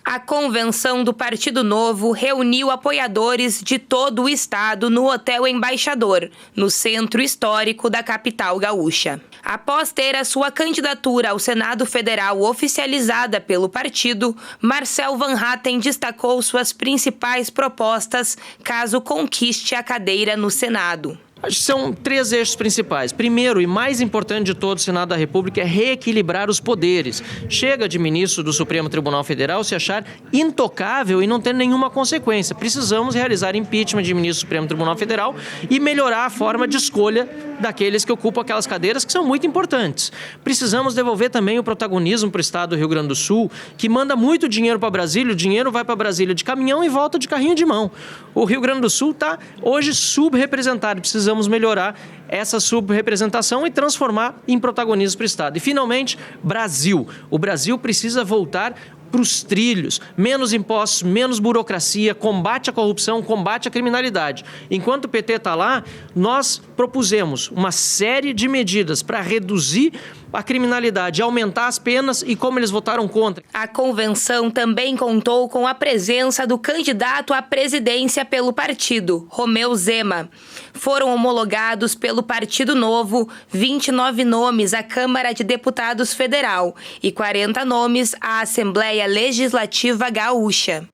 A convenção do Partido Novo reuniu apoiadores de todo o estado no Hotel Embaixador, no centro histórico da capital gaúcha. Após ter a sua candidatura ao Senado Federal oficializada pelo partido, Marcel Van Hatten destacou suas principais propostas caso conquiste a cadeira no Senado. Acho que são 3 eixos principais. Primeiro, e mais importante de todo, o Senado da República é reequilibrar os poderes. Chega de ministro do Supremo Tribunal Federal se achar intocável e não ter nenhuma consequência. Precisamos realizar impeachment de ministro do Supremo Tribunal Federal e melhorar a forma de escolha daqueles que ocupam aquelas cadeiras que são muito importantes. Precisamos devolver também o protagonismo para o estado do Rio Grande do Sul, que manda muito dinheiro para Brasília, o dinheiro vai para Brasília de caminhão e volta de carrinho de mão. O Rio Grande do Sul está hoje subrepresentado, precisamos melhorar essa subrepresentação e transformar em protagonismo para o Estado. E, finalmente, Brasil. O Brasil precisa voltar para os trilhos, menos impostos, menos burocracia, combate à corrupção, combate à criminalidade. Enquanto o PT está lá, nós propusemos uma série de medidas para reduzir a criminalidade, aumentar as penas e como eles votaram contra. A convenção também contou com a presença do candidato à presidência pelo partido, Romeu Zema. Foram homologados pelo Partido Novo 29 nomes à Câmara de Deputados Federal e 40 nomes à Assembleia Legislativa Gaúcha.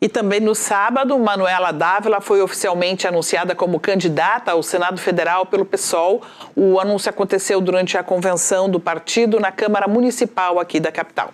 E também no sábado, Manuela Dávila foi oficialmente anunciada como candidata ao Senado Federal pelo PSOL. O anúncio aconteceu durante a convenção do partido na Câmara Municipal aqui da capital.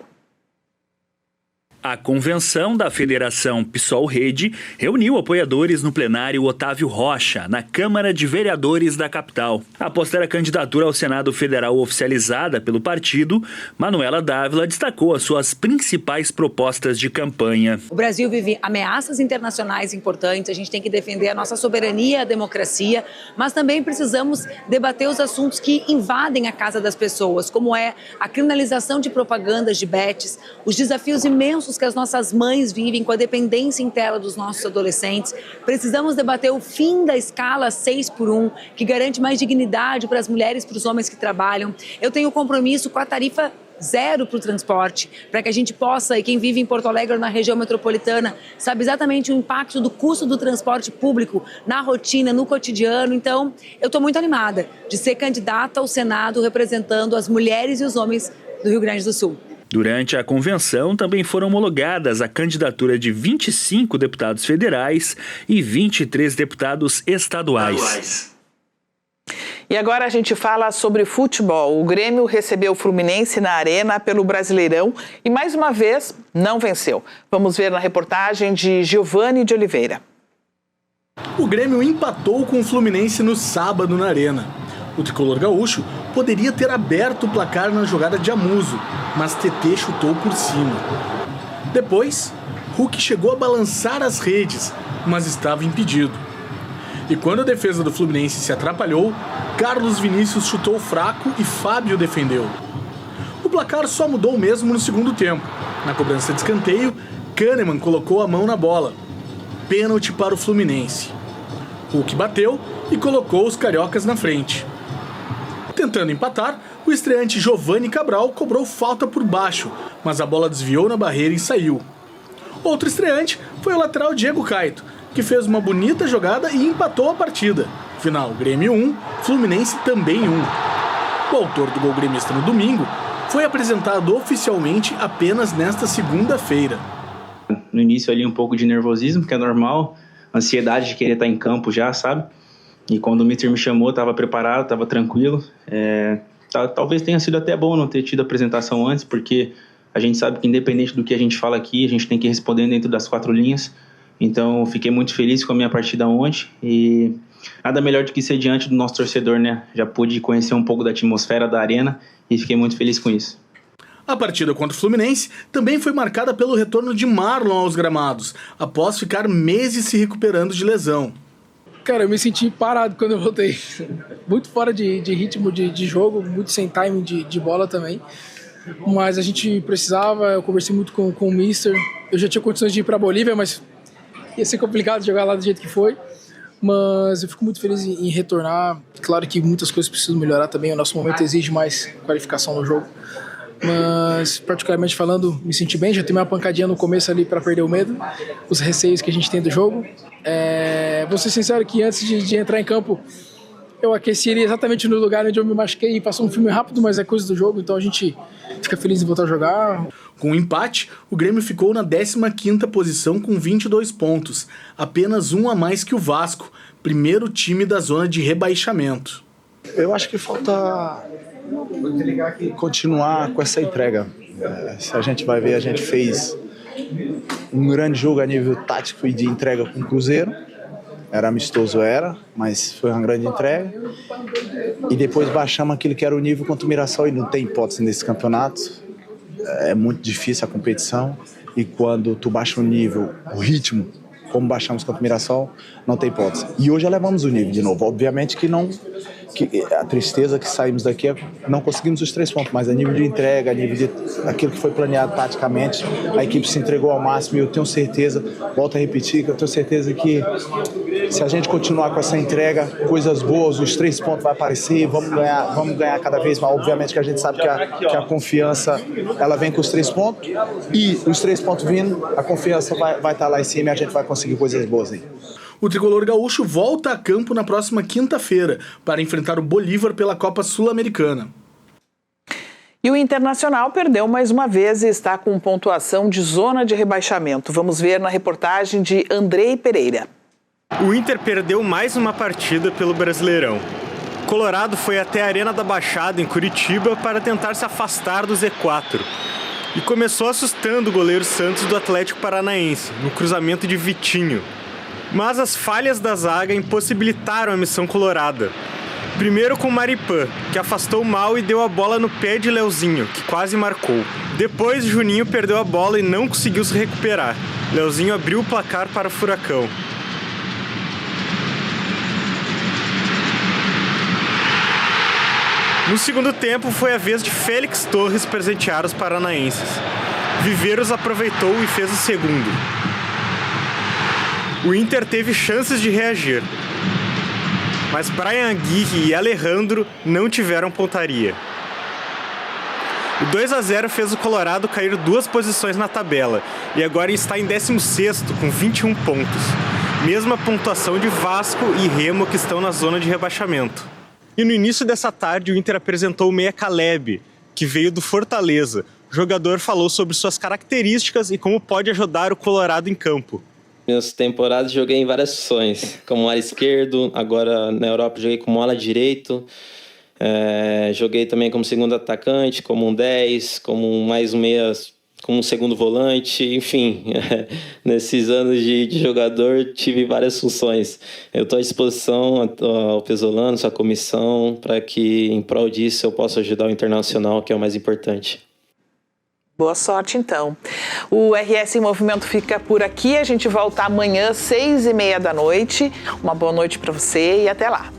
A convenção da Federação PSOL-Rede reuniu apoiadores no plenário Otávio Rocha, na Câmara de Vereadores da capital. Após ter a candidatura ao Senado Federal oficializada pelo partido, Manuela Dávila destacou as suas principais propostas de campanha. O Brasil vive ameaças internacionais importantes, a gente tem que defender a nossa soberania, a democracia, mas também precisamos debater os assuntos que invadem a casa das pessoas, como é a criminalização de propagandas de bets, os desafios imensos que as nossas mães vivem com a dependência em tela dos nossos adolescentes. Precisamos debater o fim da escala 6x1, que garante mais dignidade para as mulheres e para os homens que trabalham. Eu tenho compromisso com a tarifa zero para o transporte, para que a gente possa, e quem vive em Porto Alegre ou na região metropolitana, sabe exatamente o impacto do custo do transporte público na rotina, no cotidiano. Então, eu estou muito animada de ser candidata ao Senado representando as mulheres e os homens do Rio Grande do Sul. Durante a convenção, também foram homologadas a candidatura de 25 deputados federais e 23 deputados estaduais. E agora a gente fala sobre futebol. O Grêmio recebeu o Fluminense na Arena pelo Brasileirão e, mais uma vez, não venceu. Vamos ver na reportagem de Giovanni de Oliveira. O Grêmio empatou com o Fluminense no sábado na Arena. O tricolor gaúcho poderia ter aberto o placar na jogada de Amuso, mas TT chutou por cima. Depois, Hulk chegou a balançar as redes, mas estava impedido. E quando a defesa do Fluminense se atrapalhou, Carlos Vinícius chutou fraco e Fábio defendeu. O placar só mudou mesmo no segundo tempo. Na cobrança de escanteio, Kahneman colocou a mão na bola. Pênalti para o Fluminense. Hulk bateu e colocou os cariocas na frente. Tentando empatar, o estreante Giovani Cabral cobrou falta por baixo, mas a bola desviou na barreira e saiu. Outro estreante foi o lateral Diego Caito, que fez uma bonita jogada e empatou a partida. Final, Grêmio 1, Fluminense também 1. O autor do gol gremista no domingo foi apresentado oficialmente apenas nesta segunda-feira. No início ali um pouco de nervosismo, que é normal, ansiedade de querer estar em campo já, sabe? E quando o Mister me chamou, estava preparado, estava tranquilo. Talvez tenha sido até bom não ter tido a apresentação antes, porque a gente sabe que independente do que a gente fala aqui, a gente tem que responder dentro das 4 linhas. Então, fiquei muito feliz com a minha partida ontem e nada melhor do que ser diante do nosso torcedor, né? Já pude conhecer um pouco da atmosfera da arena e fiquei muito feliz com isso. A partida contra o Fluminense também foi marcada pelo retorno de Marlon aos gramados, após ficar meses se recuperando de lesão. Cara, eu me senti parado quando eu voltei. Muito fora de ritmo de jogo, muito sem timing de bola também. Mas a gente precisava, eu conversei muito com o Mister. Eu já tinha condições de ir para a Bolívia, mas ia ser complicado jogar lá do jeito que foi. Mas eu fico muito feliz em retornar. Claro que muitas coisas precisam melhorar também. O nosso momento exige mais qualificação no jogo. Mas, particularmente falando, me senti bem. Já tomei uma pancadinha no começo ali para perder o medo, os receios que a gente tem do jogo. Vou ser sincero que antes de entrar em campo, eu aqueceria exatamente no lugar onde eu me machuquei e passou um filme rápido, mas é coisa do jogo, então a gente fica feliz em voltar a jogar. Com o empate, o Grêmio ficou na 15ª posição com 22 pontos, apenas um a mais que o Vasco, primeiro time da zona de rebaixamento. Eu acho que falta continuar com essa entrega. Se a gente vai ver, a gente fez um grande jogo a nível tático e de entrega com o Cruzeiro. Era amistoso, mas foi uma grande entrega. E depois baixamos aquilo que era o nível contra o Mirassol e não tem hipótese nesse campeonato. É muito difícil a competição e quando tu baixa o nível, o ritmo, como baixamos contra o Mirassol, não tem hipótese. E hoje elevamos o nível de novo. Obviamente que a tristeza que saímos daqui é não conseguimos os 3 pontos, mas a nível de entrega, a nível de aquilo que foi planeado taticamente, a equipe se entregou ao máximo e eu tenho certeza, volto a repetir, que eu tenho certeza que se a gente continuar com essa entrega, coisas boas, os 3 pontos vão aparecer, vamos ganhar cada vez mais. Obviamente que a gente sabe que a confiança, ela vem com os 3 pontos e os 3 pontos vindo, a confiança vai estar lá em cima e a gente vai conseguir coisas boas aí. O tricolor gaúcho volta a campo na próxima quinta-feira para enfrentar o Bolívar pela Copa Sul-Americana. E o Internacional perdeu mais uma vez e está com pontuação de zona de rebaixamento. Vamos ver na reportagem de Andrei Pereira. O Inter perdeu mais uma partida pelo Brasileirão. Colorado foi até a Arena da Baixada, em Curitiba, para tentar se afastar do Z4. E começou assustando o goleiro Santos do Atlético Paranaense, no cruzamento de Vitinho. Mas as falhas da zaga impossibilitaram a missão colorada. Primeiro com Maripã, que afastou mal e deu a bola no pé de Leozinho, que quase marcou. Depois, Juninho perdeu a bola e não conseguiu se recuperar. Leozinho abriu o placar para o Furacão. No segundo tempo, foi a vez de Félix Torres presentear os paranaenses. Viveiros aproveitou e fez o segundo. O Inter teve chances de reagir, mas Brian Aguirre e Alejandro não tiveram pontaria. O 2-0 fez o Colorado cair 2 posições na tabela e agora está em 16º com 21 pontos, mesma pontuação de Vasco e Remo, que estão na zona de rebaixamento. E no início dessa tarde o Inter apresentou o meia Caleb, que veio do Fortaleza. O jogador falou sobre suas características e como pode ajudar o Colorado em campo. Minhas temporadas joguei em várias funções, como ala esquerdo, agora na Europa joguei como ala direito, joguei também como segundo atacante, como um 10, como mais um meia, como um segundo volante, enfim, nesses anos de jogador tive várias funções. Eu estou à disposição ao Pesolano, sua comissão, para que em prol disso eu possa ajudar o Internacional, que é o mais importante. Boa sorte, então. O RS em Movimento fica por aqui. A gente volta amanhã, 6h30 da noite. Uma boa noite para você e até lá.